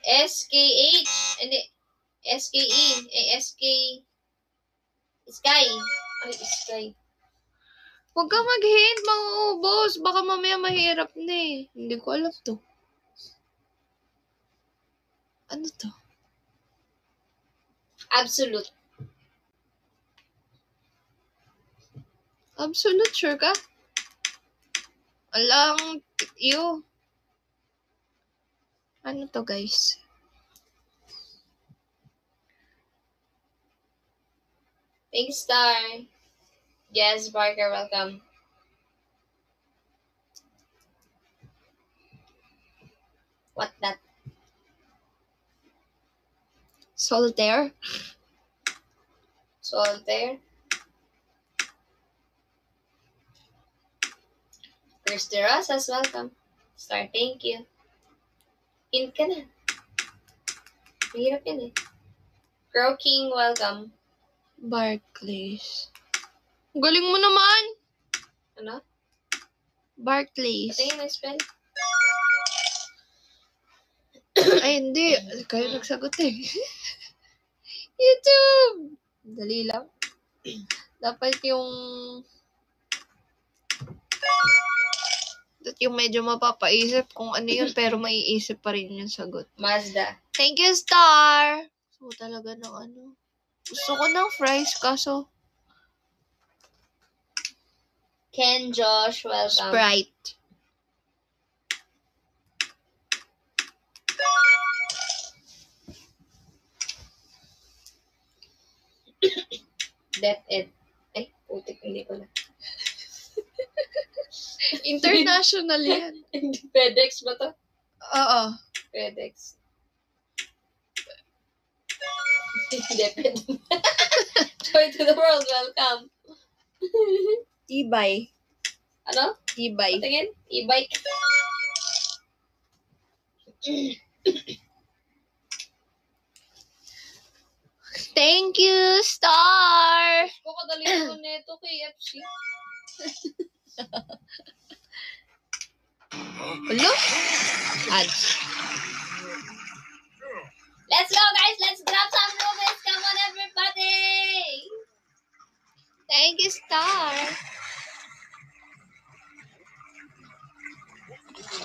[SPEAKER 2] SKH. Hindi. SKE. SK. Sky. Ay, Sky.
[SPEAKER 1] Huwag ka mag-hint, mauubos. Baka mamaya mahirap na eh. Hindi ko alam to. Ano to?
[SPEAKER 2] Absolute.
[SPEAKER 1] Absolute, sure ka? Alang, you. Ano to, guys?
[SPEAKER 2] Thanks, Star. Jazz Barker, welcome. What that?
[SPEAKER 1] Solitaire?
[SPEAKER 2] Solter. Kirsty Rosas, welcome. Star, thank you. Hint ka na. Mahirap yan eh. Crow King, welcome.
[SPEAKER 1] Barclays. Galing mo naman!
[SPEAKER 2] Ano?
[SPEAKER 1] Barclays.
[SPEAKER 2] Patingin na spell.
[SPEAKER 1] Ay, hindi. Kayo nagsagot eh. YouTube! Dali lang. Dapat yung medyo mapapaisip kung ano yun, pero maiisip pa rin yung sagot.
[SPEAKER 2] Mazda.
[SPEAKER 1] Thank you, Star! So, talaga ng ano. Gusto ko ng fries, kaso
[SPEAKER 2] Ken Josh, welcome.
[SPEAKER 1] Sprite.
[SPEAKER 2] DepEd. Ay, putik, hindi ko na.
[SPEAKER 1] International yan.
[SPEAKER 2] FedEx ba to?
[SPEAKER 1] Oo.
[SPEAKER 2] FedEx. DepEd. Joy to the world, welcome.
[SPEAKER 1] E-buy.
[SPEAKER 2] Ano?
[SPEAKER 1] E-buy.
[SPEAKER 2] Patingin? E-bike.
[SPEAKER 1] Thank you, Star!
[SPEAKER 2] Gusto ko dali naman nito KFC.
[SPEAKER 1] Hello? Ads.
[SPEAKER 2] Let's go, guys! Let's grab some movies! Come on, everybody!
[SPEAKER 1] Thank you, Star!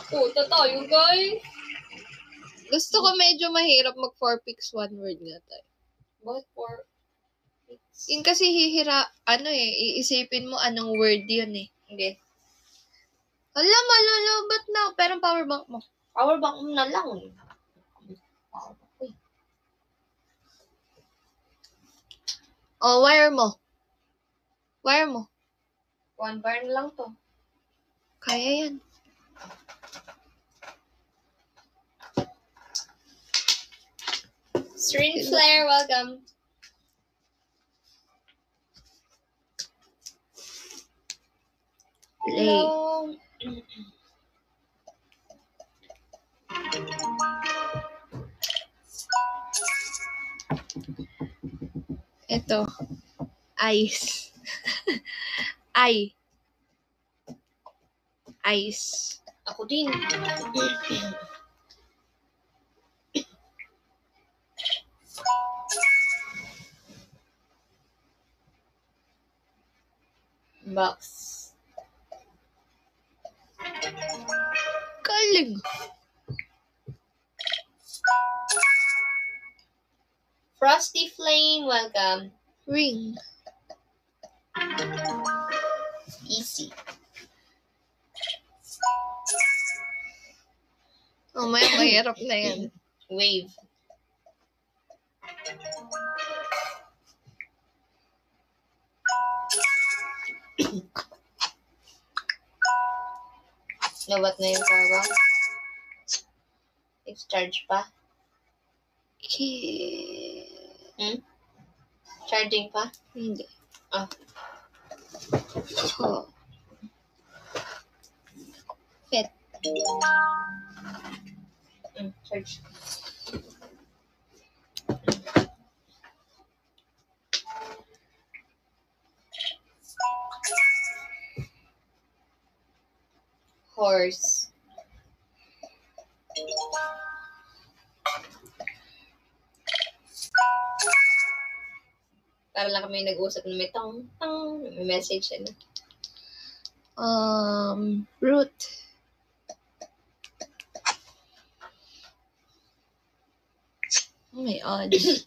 [SPEAKER 2] Puta tayo, guys!
[SPEAKER 1] Gusto ko medyo mahirap mag 4 picks 1 word nga tayo.
[SPEAKER 2] But for...
[SPEAKER 1] Yun kasi iisipin mo anong word yun eh.
[SPEAKER 2] Hindi.
[SPEAKER 1] Hala, malalabat na. Pero ang power bank mo.
[SPEAKER 2] Power bank mo na lang.
[SPEAKER 1] Oh, wire mo. Wire mo.
[SPEAKER 2] 1 bar na lang to.
[SPEAKER 1] Kaya yan.
[SPEAKER 2] String Flare, welcome. Hello.
[SPEAKER 1] Ito. Ice. Ay. Ice.
[SPEAKER 2] Ako din. Box.
[SPEAKER 1] Galing.
[SPEAKER 2] Frosty Flame, welcome.
[SPEAKER 1] Ring.
[SPEAKER 2] Easy.
[SPEAKER 1] Oh, mahirap na yan.
[SPEAKER 2] Wave. Nabat na yung power. Charge pa. Charging pa?
[SPEAKER 1] Hindi.
[SPEAKER 2] Ah.
[SPEAKER 1] Oh. Pet.
[SPEAKER 2] Charge. Horse. Para lang kami nag-uusap na may tang, may message na.
[SPEAKER 1] Root. Oh my odds.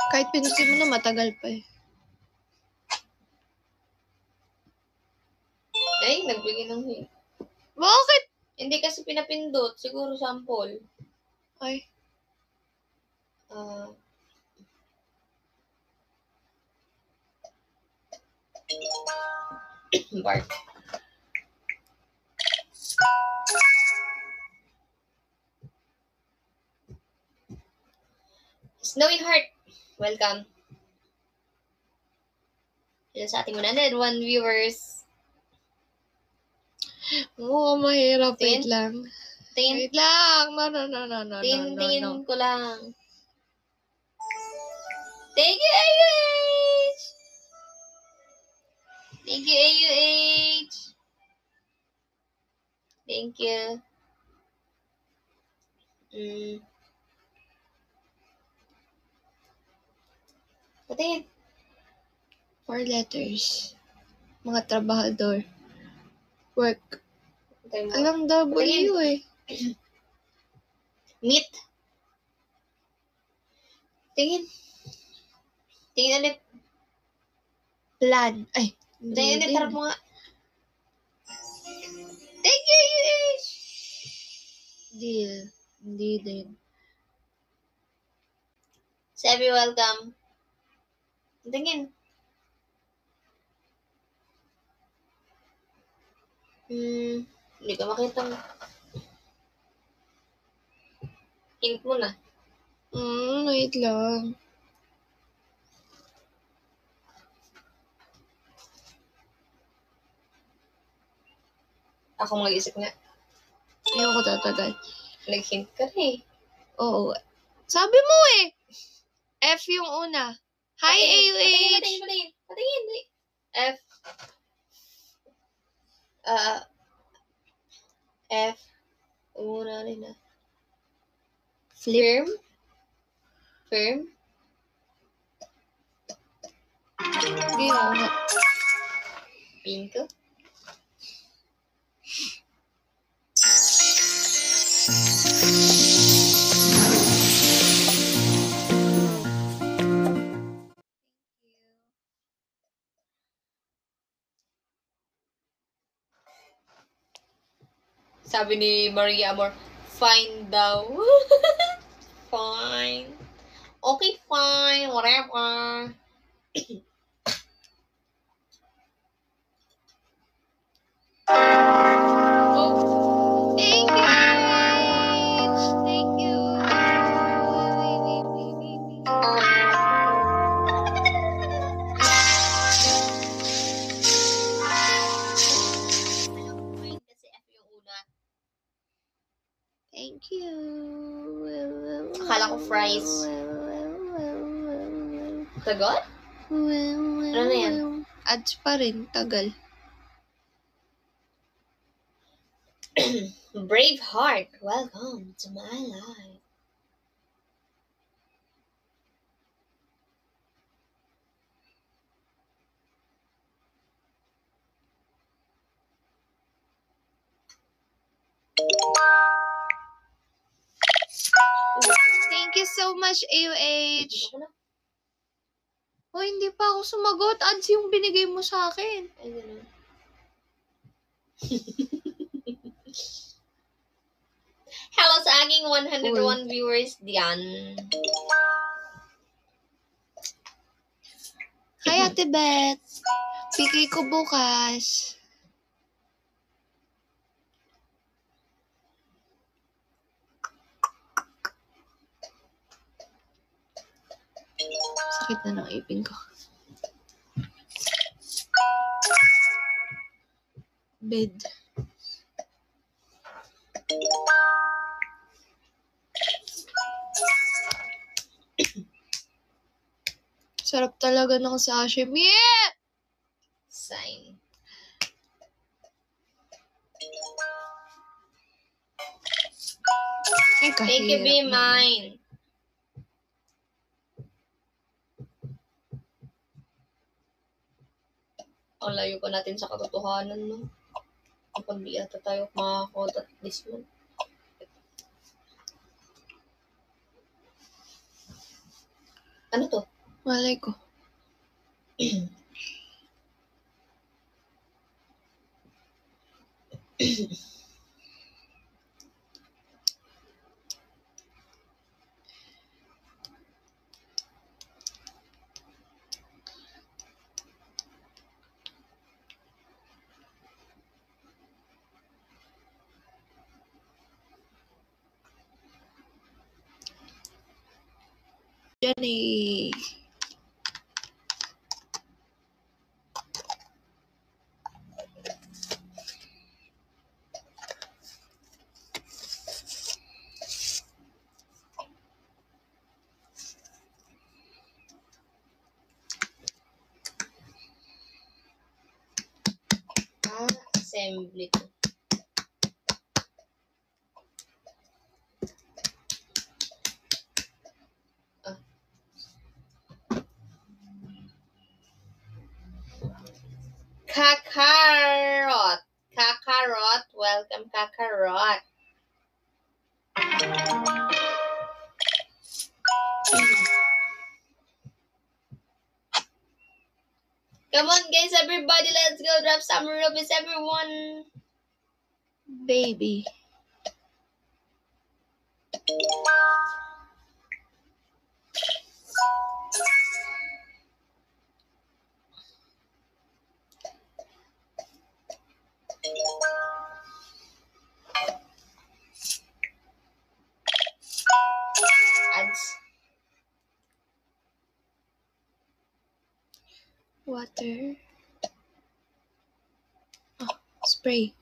[SPEAKER 1] Kahit pinusin mo na, matagal pa eh.
[SPEAKER 2] Ay, nagbigay ng hint.
[SPEAKER 1] Bakit?
[SPEAKER 2] Hindi kasi pinapindot. Siguro sample.
[SPEAKER 1] Ay.
[SPEAKER 2] Bark. Snowy Heart, welcome. Hello sa ating 101 viewers.
[SPEAKER 1] Oo, mahirap. Wait
[SPEAKER 2] Tingin?
[SPEAKER 1] lang.
[SPEAKER 2] Tingin,
[SPEAKER 1] Wait lang. No.
[SPEAKER 2] tingin ko lang. Thank you, AUH! Thank you, AUH! Thank you. Patingin.
[SPEAKER 1] 4 letters. Mga trabahador. Work.
[SPEAKER 2] Patingin mo.
[SPEAKER 1] Alam W eh.
[SPEAKER 2] Meat. Tingin. Tingin ulit.
[SPEAKER 1] Plan. Ay,
[SPEAKER 2] Tingin ulit.
[SPEAKER 1] din.
[SPEAKER 2] Harap mo nga. Thank you, AUH!
[SPEAKER 1] Deal. Hindi din.
[SPEAKER 2] Sebi, welcome. Tingin. Hindi ko makita. Hint mo na.
[SPEAKER 1] Wait lang.
[SPEAKER 2] Ako mag-isip nga.
[SPEAKER 1] Ayoko tatagal.
[SPEAKER 2] Nag-hint ka na eh.
[SPEAKER 1] Oo. Sabi mo eh. F yung una. Hi, AUH!
[SPEAKER 2] Patingin. F. F. Umuna rin na.
[SPEAKER 1] Flip.
[SPEAKER 2] Firm.
[SPEAKER 1] Hindi ako nga.
[SPEAKER 2] Pinko. Sabi ni Maria Amor, fine daw. Fine. Okay, fine. Whatever.
[SPEAKER 1] Oh, thank you, AUH! Thank you.
[SPEAKER 2] Kasi F yung una.
[SPEAKER 1] Thank you.
[SPEAKER 2] Akala ko fries. Tagal? Ano na yan?
[SPEAKER 1] Ads pa rin. Tagal.
[SPEAKER 2] Brave Heart, welcome to my life.
[SPEAKER 1] Thank you so much, AUH. Oh, hindi pa ako sumagot. Ads yung binigay mo sa akin.
[SPEAKER 2] Ay, ganun. Hello sa aking 101 viewers, Dian.
[SPEAKER 1] Hi, Ate Beth. PK ko bukas. Sakit na ng ipin ko. Bed. Sarap talaga ng sashimi.
[SPEAKER 2] Sign. Thank you, be mine. Ang layo pa natin sa katotohanan, no? Kapag di ata tayo makakot at this one. Ano to?
[SPEAKER 1] Malay ko. dyan eh.
[SPEAKER 2] Assembly ko. Kakarot. Kakarot. Welcome, Kakarot. Come on, guys, everybody, let's go drop some rupees, everyone.
[SPEAKER 1] Baby.
[SPEAKER 2] Ads.
[SPEAKER 1] Water. Oh, spray.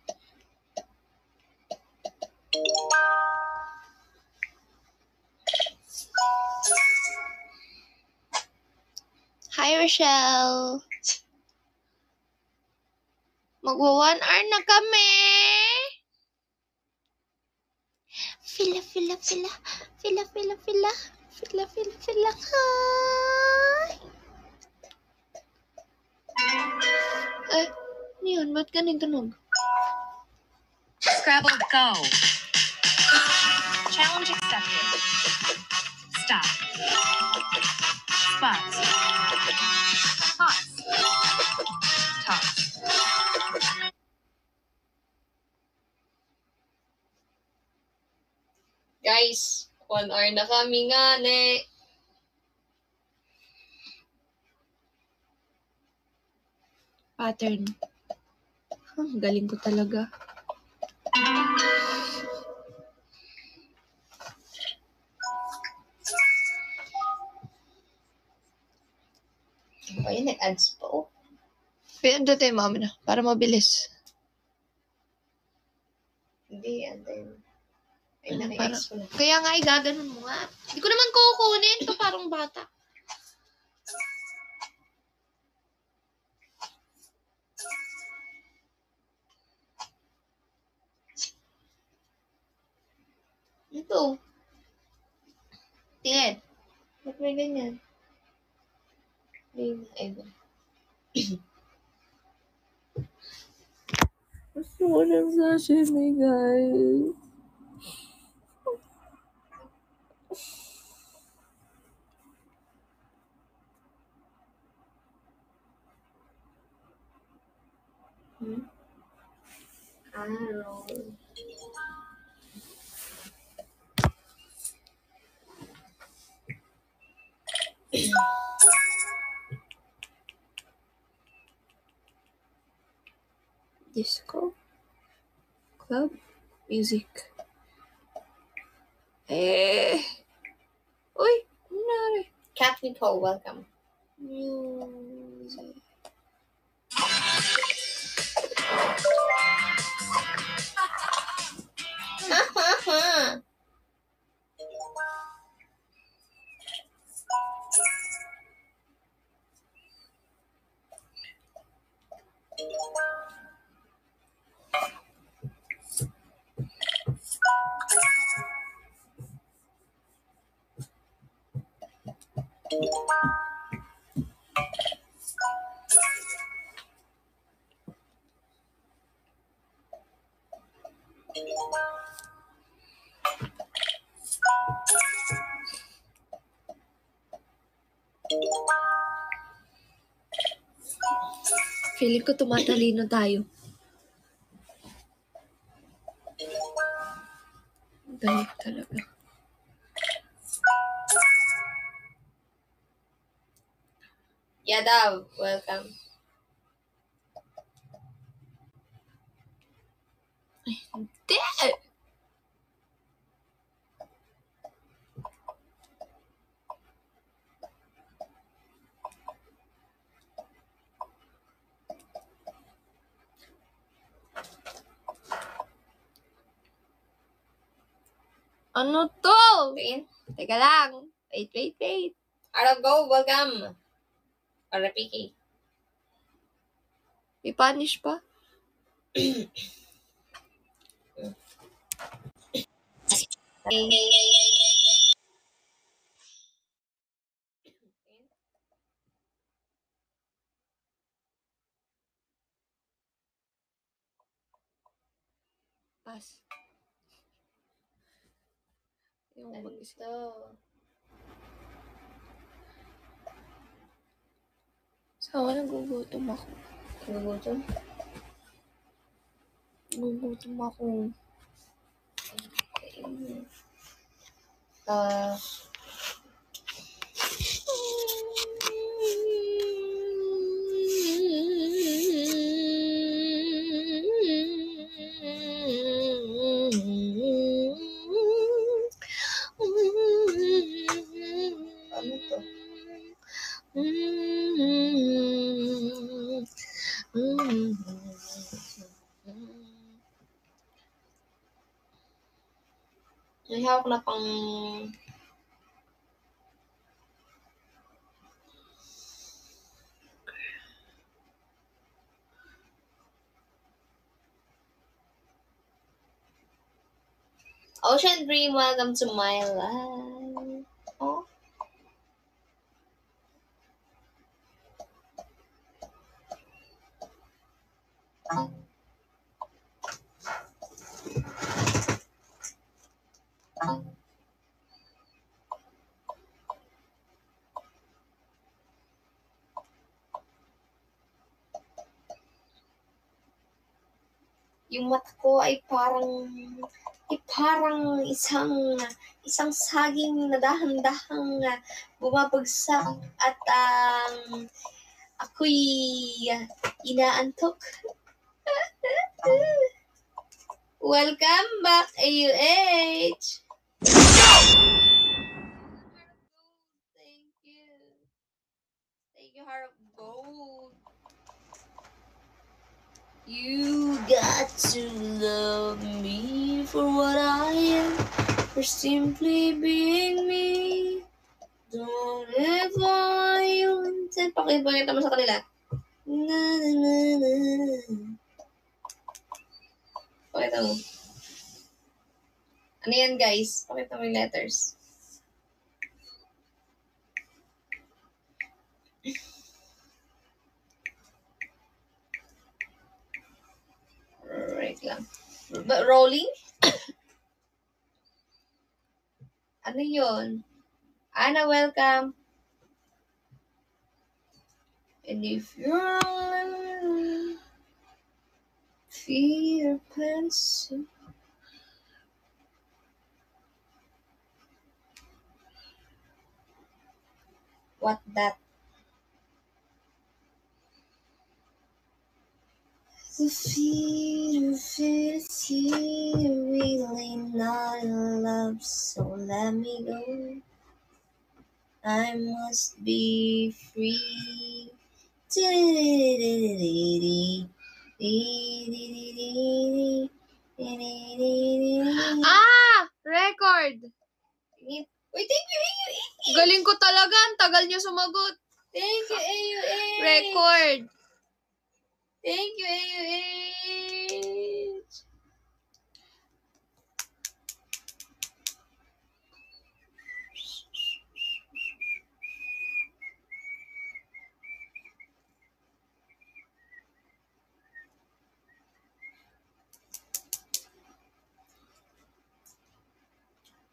[SPEAKER 1] Hi, Rochelle. Magwa 1 hour na kami. Fila. Hi. Ano yun? Ba't ganun tunog?
[SPEAKER 3] Scrabble, go. Challenge accepted. Stop. Spot. Toss. Toss.
[SPEAKER 2] Guys, 1 hour na kami nga, ne.
[SPEAKER 1] Pattern. Galing ko talaga.
[SPEAKER 2] Ayun, nag-ads pa, oh.
[SPEAKER 1] Pindutin mo na para mabilis.
[SPEAKER 2] Hindi, antayin. Ay,
[SPEAKER 1] Ano,
[SPEAKER 2] naki-X ko na.
[SPEAKER 1] Kaya nga, igaganon mo nga. Hindi ko naman kukunin. Ito parang bata. Ito. Tingin.
[SPEAKER 2] Ba't may ganyan? Ay, ba?
[SPEAKER 1] Gusto ko ng sashimi, guys.
[SPEAKER 2] Arrow.
[SPEAKER 1] Disco. Club. Music. Uy! Ano nangyari?
[SPEAKER 2] Cat Nicole, welcome.
[SPEAKER 1] Music. Feeling ko tumatalino tayo. Galit talaga.
[SPEAKER 2] Yadav, welcome.
[SPEAKER 1] Hindi! Ano to?
[SPEAKER 2] Green.
[SPEAKER 1] Teka lang. Wait.
[SPEAKER 2] Out of go, welcome. RPK.
[SPEAKER 1] May punish pa? Pass. Yung
[SPEAKER 2] Ano
[SPEAKER 1] mag-isip.
[SPEAKER 2] to?
[SPEAKER 1] Sawa, nagugutom ako.
[SPEAKER 2] Nagugutom?
[SPEAKER 1] Nagugutom ako.
[SPEAKER 2] Ano to? May hawak na pang... Ocean Dream, welcome to my life. Oh. Yung mata ko ay parang isang saging na dahan-dahang bumabagsak at ako'y inaantok. Welcome back, AUH! Thank you. Thank you, Heart of Gold. You got to love me for what I am, for simply being me. Don't ever you want. Pakita mo sa kanila. Na na na na. Pakita mo. Ano yan, guys? Pakita mo yung letters. Right lang. But rolling? Ano yun? Ana, welcome. And if you're fear person. What that? The fear is here, really not in love, so let me go. I must be free.
[SPEAKER 1] Record!
[SPEAKER 2] Wait, thank you, AUH!
[SPEAKER 1] Galing ko talaga. Ang tagal niyo sumagot.
[SPEAKER 2] Thank you, AUH!
[SPEAKER 1] Record!
[SPEAKER 2] Thank you, AUH!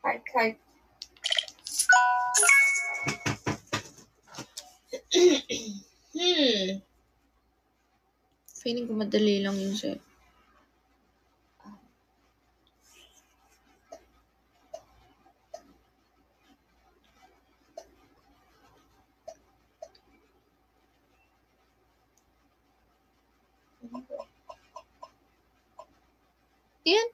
[SPEAKER 2] Heart.
[SPEAKER 1] Feeling ko madali lang yun sa'yo. Yan.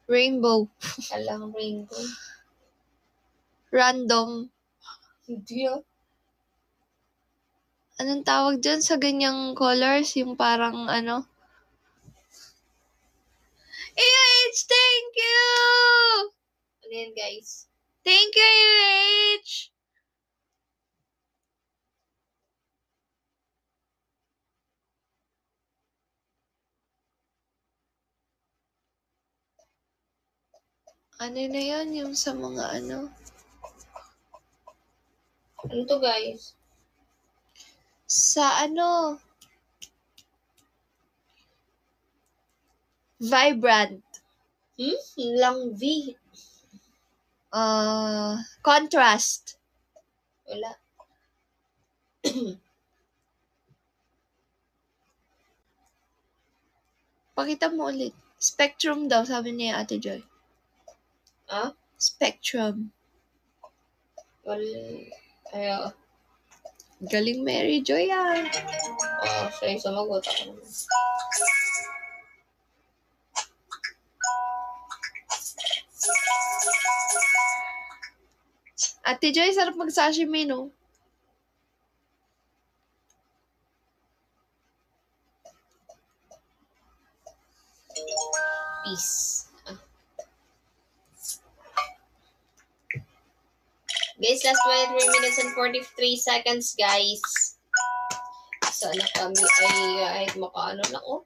[SPEAKER 1] Rainbow.
[SPEAKER 2] Alang rainbow.
[SPEAKER 1] Random.
[SPEAKER 2] Hindi ah.
[SPEAKER 1] Anong tawag dyan sa ganyang colors? Yung parang ano? AH, thank you!
[SPEAKER 2] Ano yan, guys?
[SPEAKER 1] Thank you, AH! Ano na yan? Yung sa mga ano?
[SPEAKER 2] Ano to, guys?
[SPEAKER 1] Sa ano? Vibrant.
[SPEAKER 2] Lang V.
[SPEAKER 1] Contrast.
[SPEAKER 2] Wala.
[SPEAKER 1] Pakita mo ulit. Spectrum daw, sabi ni Ate Joy.
[SPEAKER 2] Ah?
[SPEAKER 1] Spectrum.
[SPEAKER 2] Wala. Ayaw.
[SPEAKER 1] Galing Mary Joy ah.
[SPEAKER 2] Siya yung sumagot.
[SPEAKER 1] Ate Joy, sarap mag-sashimi, no?
[SPEAKER 2] Peace. Guys, last 23 minutes and 43 seconds, guys. Sana kami ay makaano lang, oh.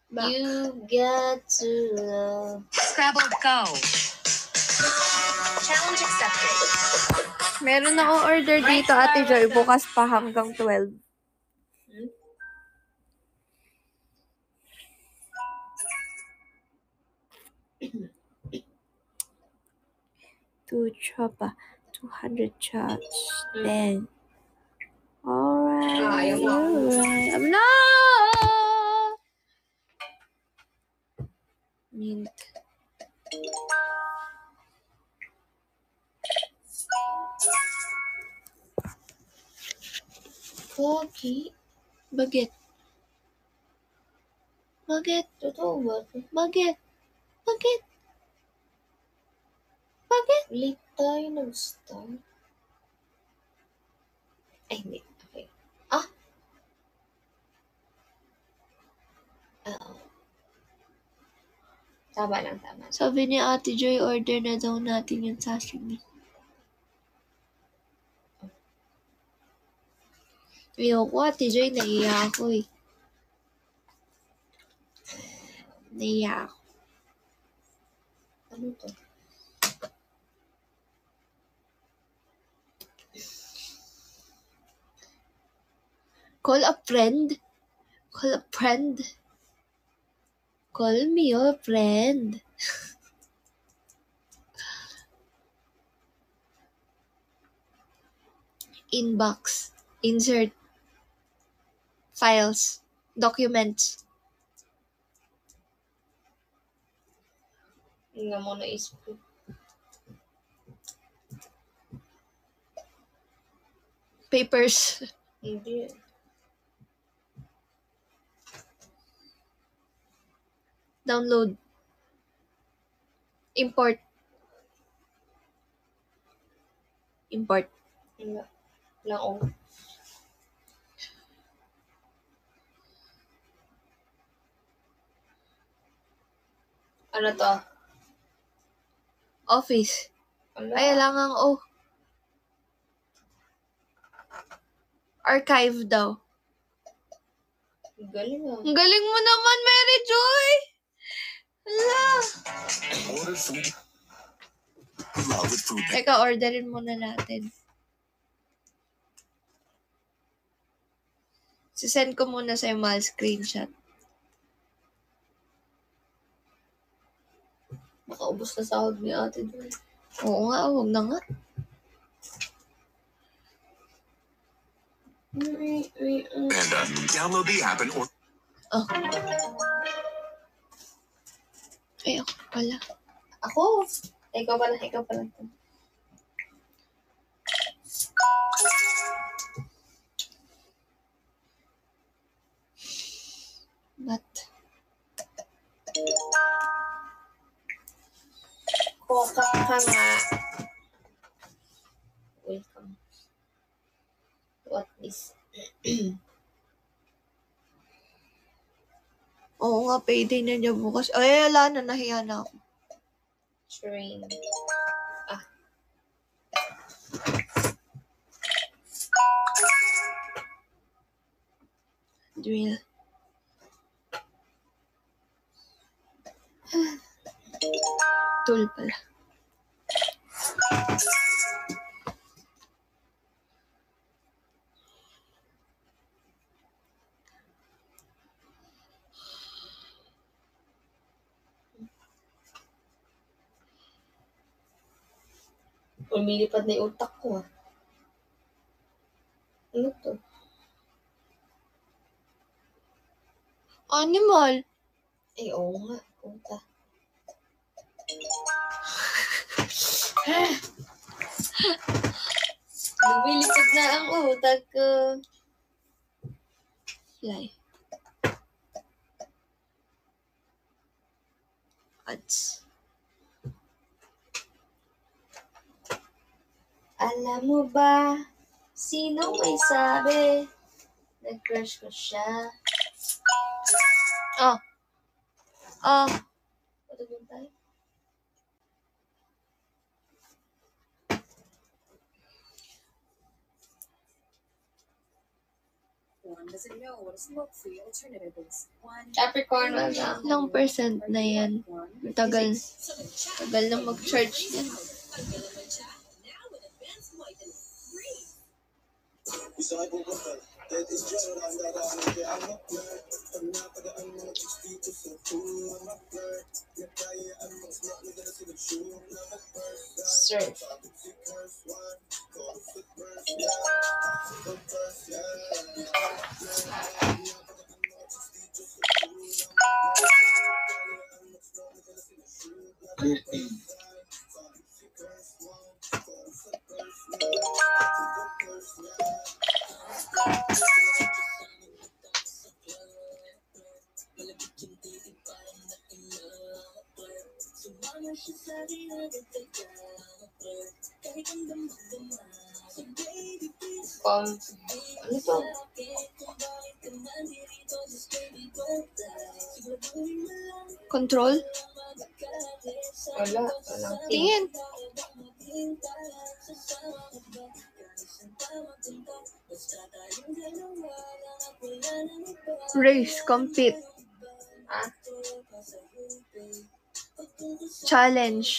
[SPEAKER 1] Back.
[SPEAKER 2] You got to love.
[SPEAKER 3] Scrabble, go. Challenge accepted.
[SPEAKER 1] Meron akong order dito, Ate Joy. Bukas pa hanggang 12. Two choppa, 200 shots. Then, alright,
[SPEAKER 2] ayaw mo.
[SPEAKER 1] alright. No! Mint.
[SPEAKER 2] Pogi.
[SPEAKER 1] Bagit. Bagit.
[SPEAKER 2] Totoo ba?
[SPEAKER 1] Bagit. Bagit. Bagit.
[SPEAKER 2] Late tayo nag-start. Ay, hindi. Okay. Oo. Tama lang, tama.
[SPEAKER 1] Sabi ni Ate Joy, order na daw natin yung sashimi. Ayoko, Ate Joy, naiya ako eh. Naiya ako.
[SPEAKER 2] Ano to?
[SPEAKER 1] Call a friend? Call a friend? Call me your friend. Inbox. Insert. Files. Documents.
[SPEAKER 2] Hindi nga mo naisip ko.
[SPEAKER 1] Papers.
[SPEAKER 2] Hindi.
[SPEAKER 1] Download. Import. Import.
[SPEAKER 2] Wala. Lang, oh. Ano to?
[SPEAKER 1] Office.
[SPEAKER 2] Wala.
[SPEAKER 1] Ay, langang oh. Archive daw.
[SPEAKER 2] Galing ah.
[SPEAKER 1] Ang galing mo naman, Mary Joy! Hala!
[SPEAKER 4] Order food. Love with food.
[SPEAKER 1] Teka, orderin muna natin. Sisend ko muna sa'yo mga screenshot.
[SPEAKER 2] Makaubos na sahod ni ate doon.
[SPEAKER 1] Oo nga, huwag na nga.
[SPEAKER 4] And download the app and order.
[SPEAKER 1] Oh. Ay, ako pala.
[SPEAKER 2] Ako? Ikaw pala.
[SPEAKER 1] But,
[SPEAKER 2] Pokak ka nga. Welcome. What is?
[SPEAKER 1] Oo nga, payday na niya bukas. Ay, wala na, nahiya na ako.
[SPEAKER 2] Train.
[SPEAKER 1] Drill. Tool pala.
[SPEAKER 2] Lumilipad na yung utak ko, ah. Ano to?
[SPEAKER 1] Animal.
[SPEAKER 2] Ay, oo nga. Punta. Lumilipad na ang utak ko.
[SPEAKER 1] Fly. Ads.
[SPEAKER 2] Alam mo ba, sino may sabi? Nag-crush ko siya.
[SPEAKER 1] Ah.
[SPEAKER 2] Patuloy tayo.
[SPEAKER 3] One doesn't know what a smoke-free alternative is. One
[SPEAKER 2] Capricorn, wala.
[SPEAKER 1] Ilang percent na yan? Tagal. Tagal na mag-charge yan.
[SPEAKER 2] Surf. Ano to?
[SPEAKER 1] Control?
[SPEAKER 2] Wala. Walang
[SPEAKER 1] Tingin. Race, compete.
[SPEAKER 2] Ah?
[SPEAKER 1] Challenge.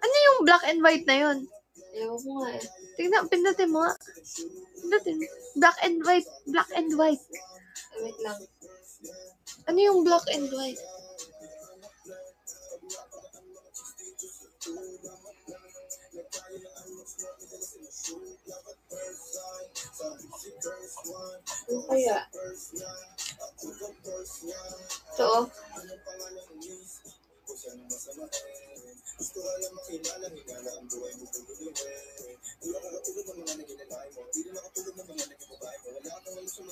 [SPEAKER 1] Ano yung black and white na yun?
[SPEAKER 2] Ewan ko nga eh.
[SPEAKER 1] Tingnan, pindutin mo nga. Pindutin. Black and white. Black and white.
[SPEAKER 2] Wait lang.
[SPEAKER 1] Ano yung black and white?
[SPEAKER 2] Ano kaya? Ito oh.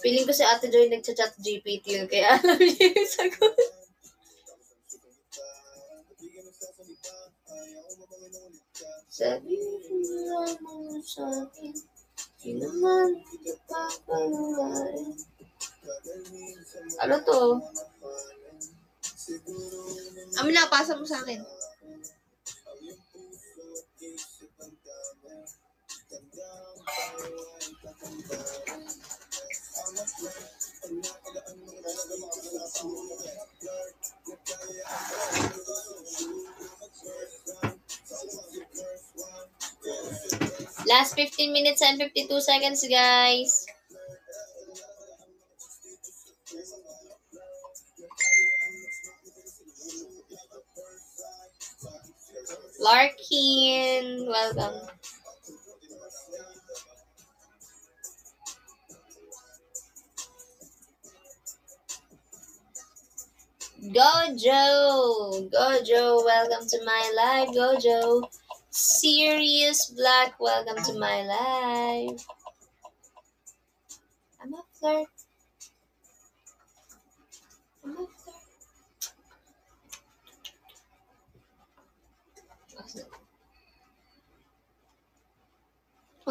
[SPEAKER 2] Feeling ko si Ate Joy nagchat GPT yun, kaya alam niya yung sagot. Sabi mo lamang sa akin, di naman kita papaluwain. Ano to?
[SPEAKER 1] Amina, pasa mo sa akin.
[SPEAKER 2] Last 15 minutes and 52 seconds, guys. Larkin, welcome. Gojo, welcome to my live, Gojo. Sirius Black, welcome to my live. I'm a flirt.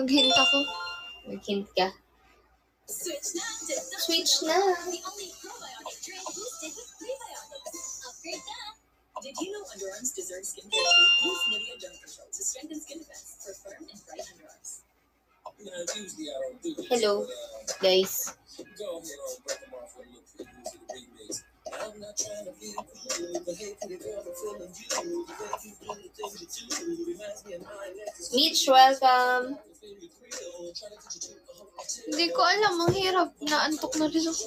[SPEAKER 1] Mag-hint ako.
[SPEAKER 2] Mag-hint ka. Switch na.
[SPEAKER 3] Did you know underarms deserve skincare too? Use Nivea Germ Control to strengthen skin defense for firm and bright underarms.
[SPEAKER 4] Usually I don't do this.
[SPEAKER 2] Hello, guys.
[SPEAKER 4] Go ahead on break them off and look for the use of the remix. I'm not trying to be cool, but hey, pretty girl, I'm feeling you. The way you do the things you do reminds me of my ex.
[SPEAKER 2] Mitch, welcome.
[SPEAKER 1] Hindi ko alam. Ang hirap. Naantok na rin ako.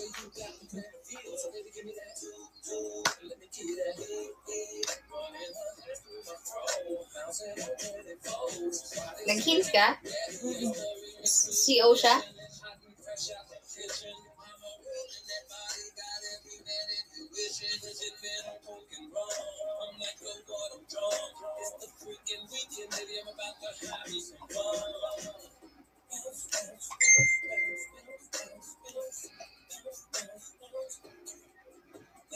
[SPEAKER 2] Nag-hint ka? CO siya?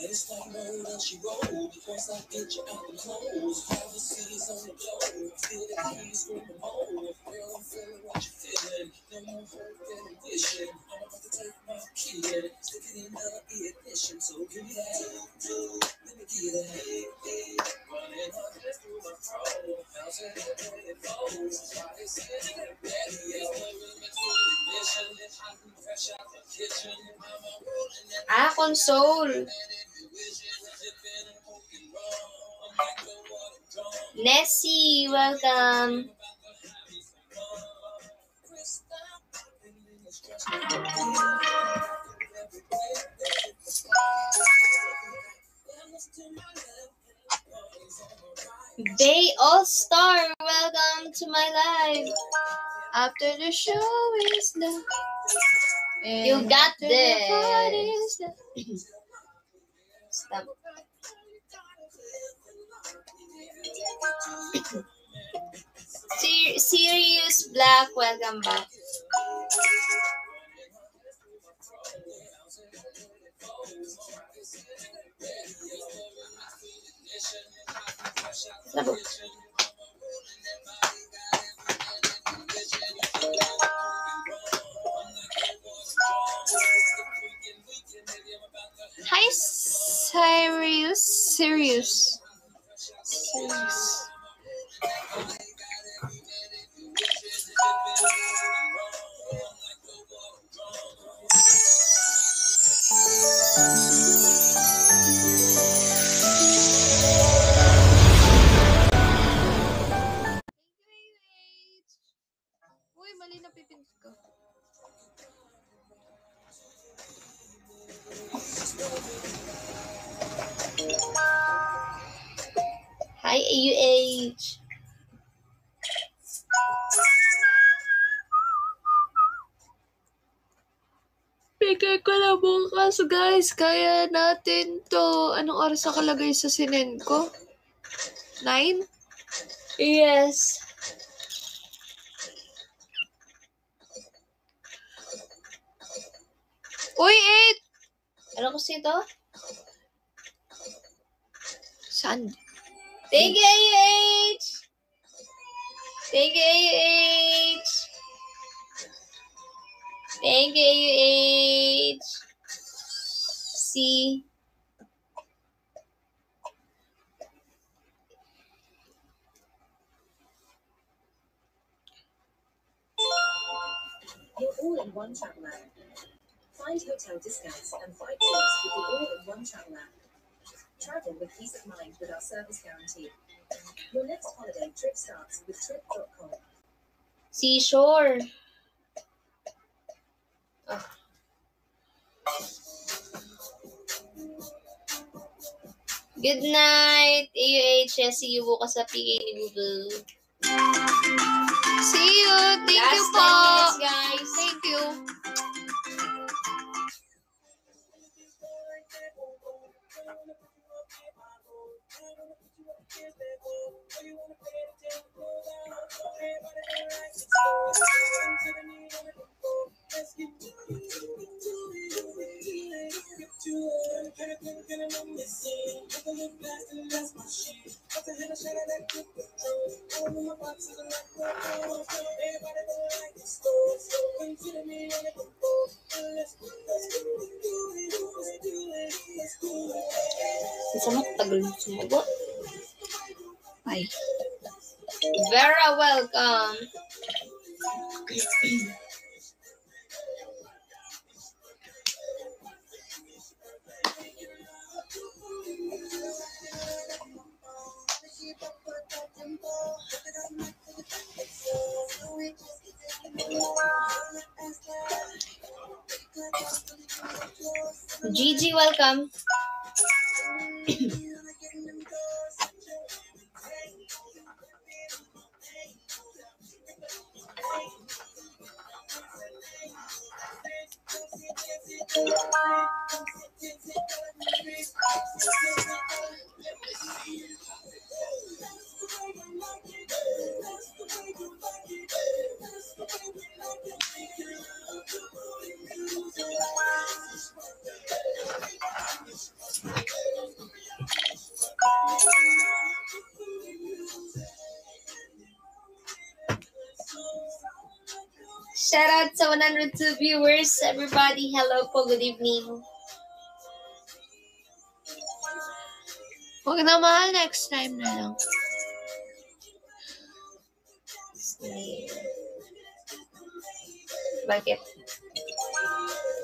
[SPEAKER 4] It's like mode and she rolled. Once I get you out the clothes, all the cities on the globe. Feel the keys from the mold. Girl, I'm feeling what you're feeling. No more hurt than ambition. I'm about to take my kid, stick it in the ignition. So give me that, let me get that. Running her hands through my fro. Bouncing and it flows. Body sitting in the bed. Yes, the remix to the ignition. Hot and fresh out the kitchen. Mama rolling that.
[SPEAKER 2] Console. Nessie, welcome. Bay All-Star, welcome to my live.
[SPEAKER 1] After the show is done.
[SPEAKER 2] You got
[SPEAKER 1] after the party
[SPEAKER 2] this.
[SPEAKER 1] is done.
[SPEAKER 2] Stop. Sirius Black, welcome back. Stop.
[SPEAKER 1] Hi, Sirius. Uy, mali na pipindot ko.
[SPEAKER 2] Hi, AUH.
[SPEAKER 1] Bigay ko na bukas, guys. Kaya natin to. Anong oras nakalagay sa sinend ko? 9?
[SPEAKER 2] Yes.
[SPEAKER 1] Uy, 8!
[SPEAKER 2] Ano kasi ito?
[SPEAKER 1] Saan?
[SPEAKER 2] Thank you, AUH! Thank you, AUH! Thank you, AUH! See?
[SPEAKER 3] Your all-in-one travel app. Find hotel discounts and flight deals with the all-in-one travel app. Travel with peace of mind with our service guarantee. Your next holiday trip starts with trip.com.
[SPEAKER 2] Seashore. Ah. Good night, AUH. See you bukas sa PK ni Google.
[SPEAKER 1] See you. Thank you
[SPEAKER 2] Last
[SPEAKER 1] po.
[SPEAKER 2] 10 minutes, guys.
[SPEAKER 1] Thank you.
[SPEAKER 4] Let's get
[SPEAKER 2] Sama tagal mo sumagot.
[SPEAKER 1] Ay. Very welcome. Gigi, welcome. Shout out sa 102 viewers, everybody. Hello po, good evening. Huwag na mahal, next time na lang. Bakit?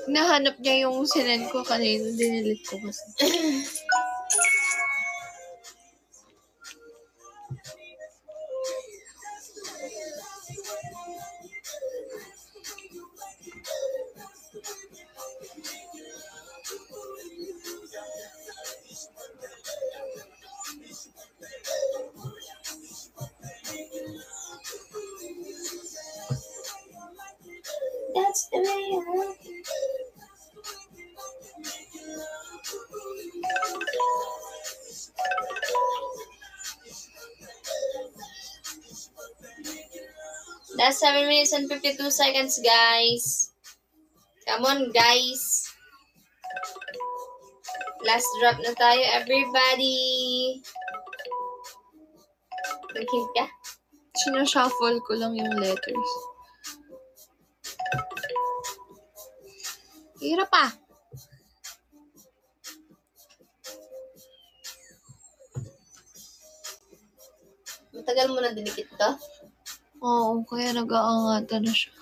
[SPEAKER 1] Nahanap niya yung sinend ko kanina, dinilit ko kasi. That's the way I like it. That's 7 minutes and 52 seconds, guys. Come on, guys. Last drop na tayo, everybody. Nag-hint ka? Sinashuffle ko lang yung letters. Hirap pa. Matagal mo na dinikit to? Oo, kaya nag-aangatan na siya.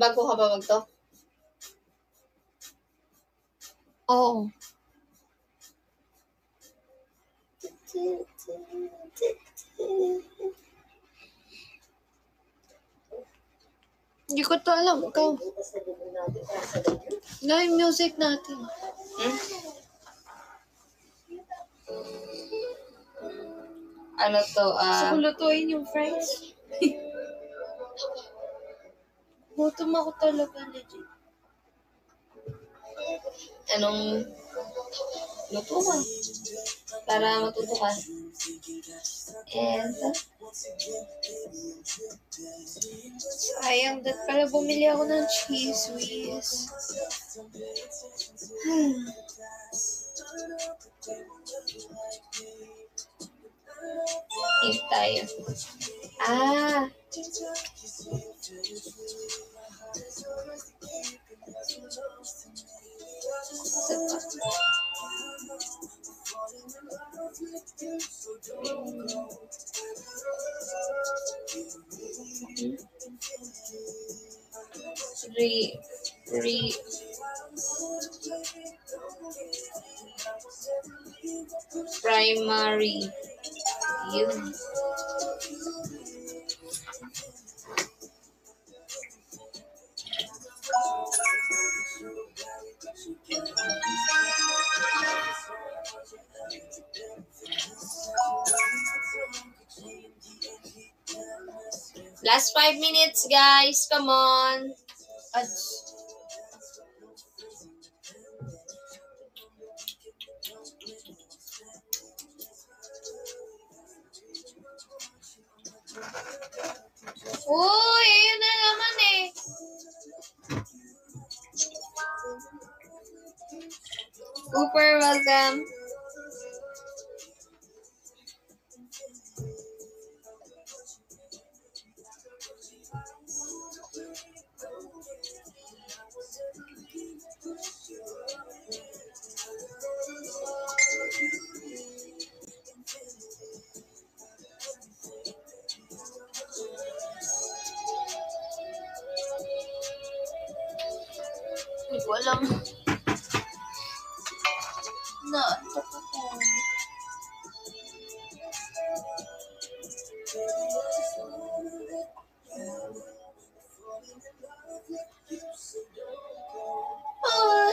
[SPEAKER 1] Bago ka ba magto? Oo. Hindi ko to alam. Ikaw. Na yung music natin. Ano to? Gusto ko lutuin yung fries. Gutom ako talaga, legit. Anong luto ka? Para matuto ka. And sayang, dat pala bumili ako ng cheese whiz. Hint tayo. Ah! Primary. Yun. Last 5 minutes, guys. Come on. Uy, yun na naman eh. Cooper, welcome. Walang... Naantok ako. Ah.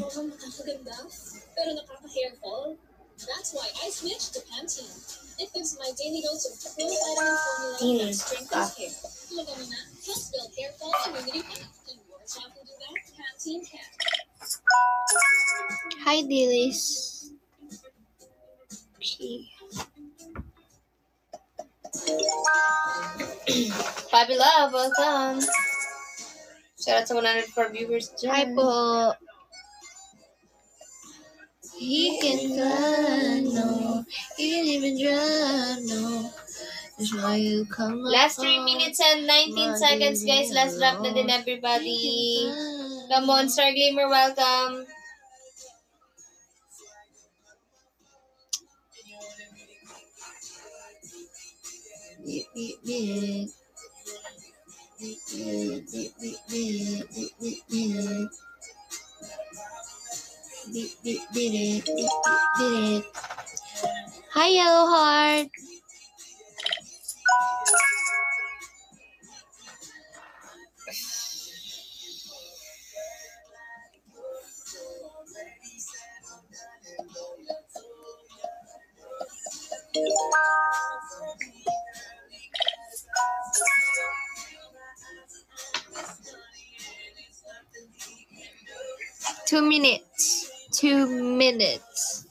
[SPEAKER 3] Mukhang nakakaganda, pero nakaka-hair fall. That's why I switched to Pantene. It gives my daily dose of full vitamin formula that strengthens hair. Talaga mo na, helps build hair fall immunity pa. Can your shampoo do that? Pantene can.
[SPEAKER 1] Hi, Dilis. Okay.
[SPEAKER 2] Fabi Love, welcome. Shout out sa 104 viewers dyan.
[SPEAKER 1] Hi po. He can fly, no. He can even drive, no. That's why you come
[SPEAKER 2] Last 3 minutes and 19 seconds, guys. Last drop na din, everybody. Come on, Star Glimmer, welcome.
[SPEAKER 1] Hi, Yellow Heart. Two minutes.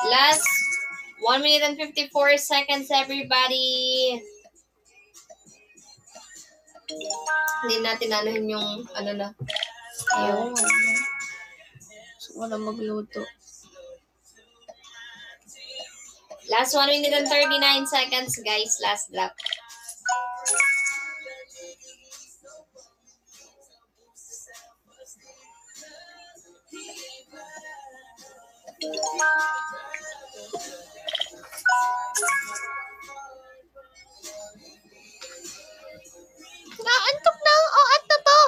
[SPEAKER 2] Last 1 minute and 54 seconds, everybody. Hindi natin anuhin yung ano na.
[SPEAKER 1] Ayun. Wala magluto.
[SPEAKER 2] Last 1 minute and 39 seconds, guys. Last drop.
[SPEAKER 1] Naantok na ang oat na to.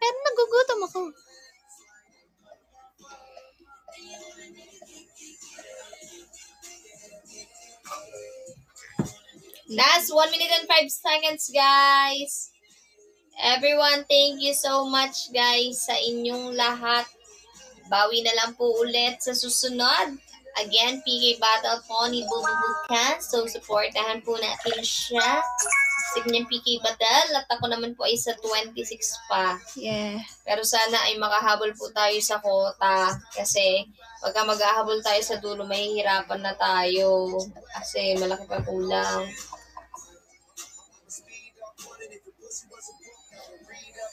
[SPEAKER 1] Pero nagugutom ako.
[SPEAKER 2] Last 1 minute and 5 seconds, guys. Everyone, thank you so much, guys, sa inyong lahat. Bawi na lang po ulit sa susunod. Again, PK Battle Pony Bububukan. So, supportahan po natin siya. Sa kanyang PK Battle. At ako naman po ay sa 26 pa.
[SPEAKER 1] Yeah.
[SPEAKER 2] Pero sana ay makahabol po tayo sa quota. Kasi pagka maghahabol tayo sa dulo, mahihirapan na tayo. Kasi malaki pa kulang.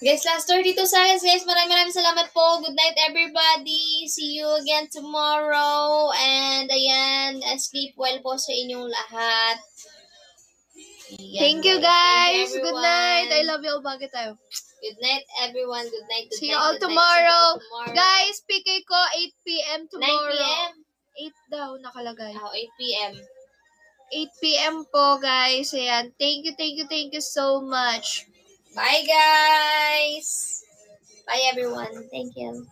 [SPEAKER 2] Guys, last 32 seconds, guys. Maraming salamat po. Good night, everybody. See you again tomorrow. And, ayan, sleep well po sa inyong lahat. Ayan,
[SPEAKER 1] Thank you, guys.
[SPEAKER 2] Thank you,
[SPEAKER 1] Good night. I love you all. Bagay tayo.
[SPEAKER 2] Good night, everyone. Good night.
[SPEAKER 1] See you all tomorrow. Guys, PK ko 8 p.m.
[SPEAKER 2] 9
[SPEAKER 1] tomorrow.
[SPEAKER 2] p.m.
[SPEAKER 1] 8 daw nakalagay.
[SPEAKER 2] 8 p.m.
[SPEAKER 1] 8 p.m. po, guys. Ayan. Thank you so much.
[SPEAKER 2] Bye, guys. Bye, everyone. Thank you.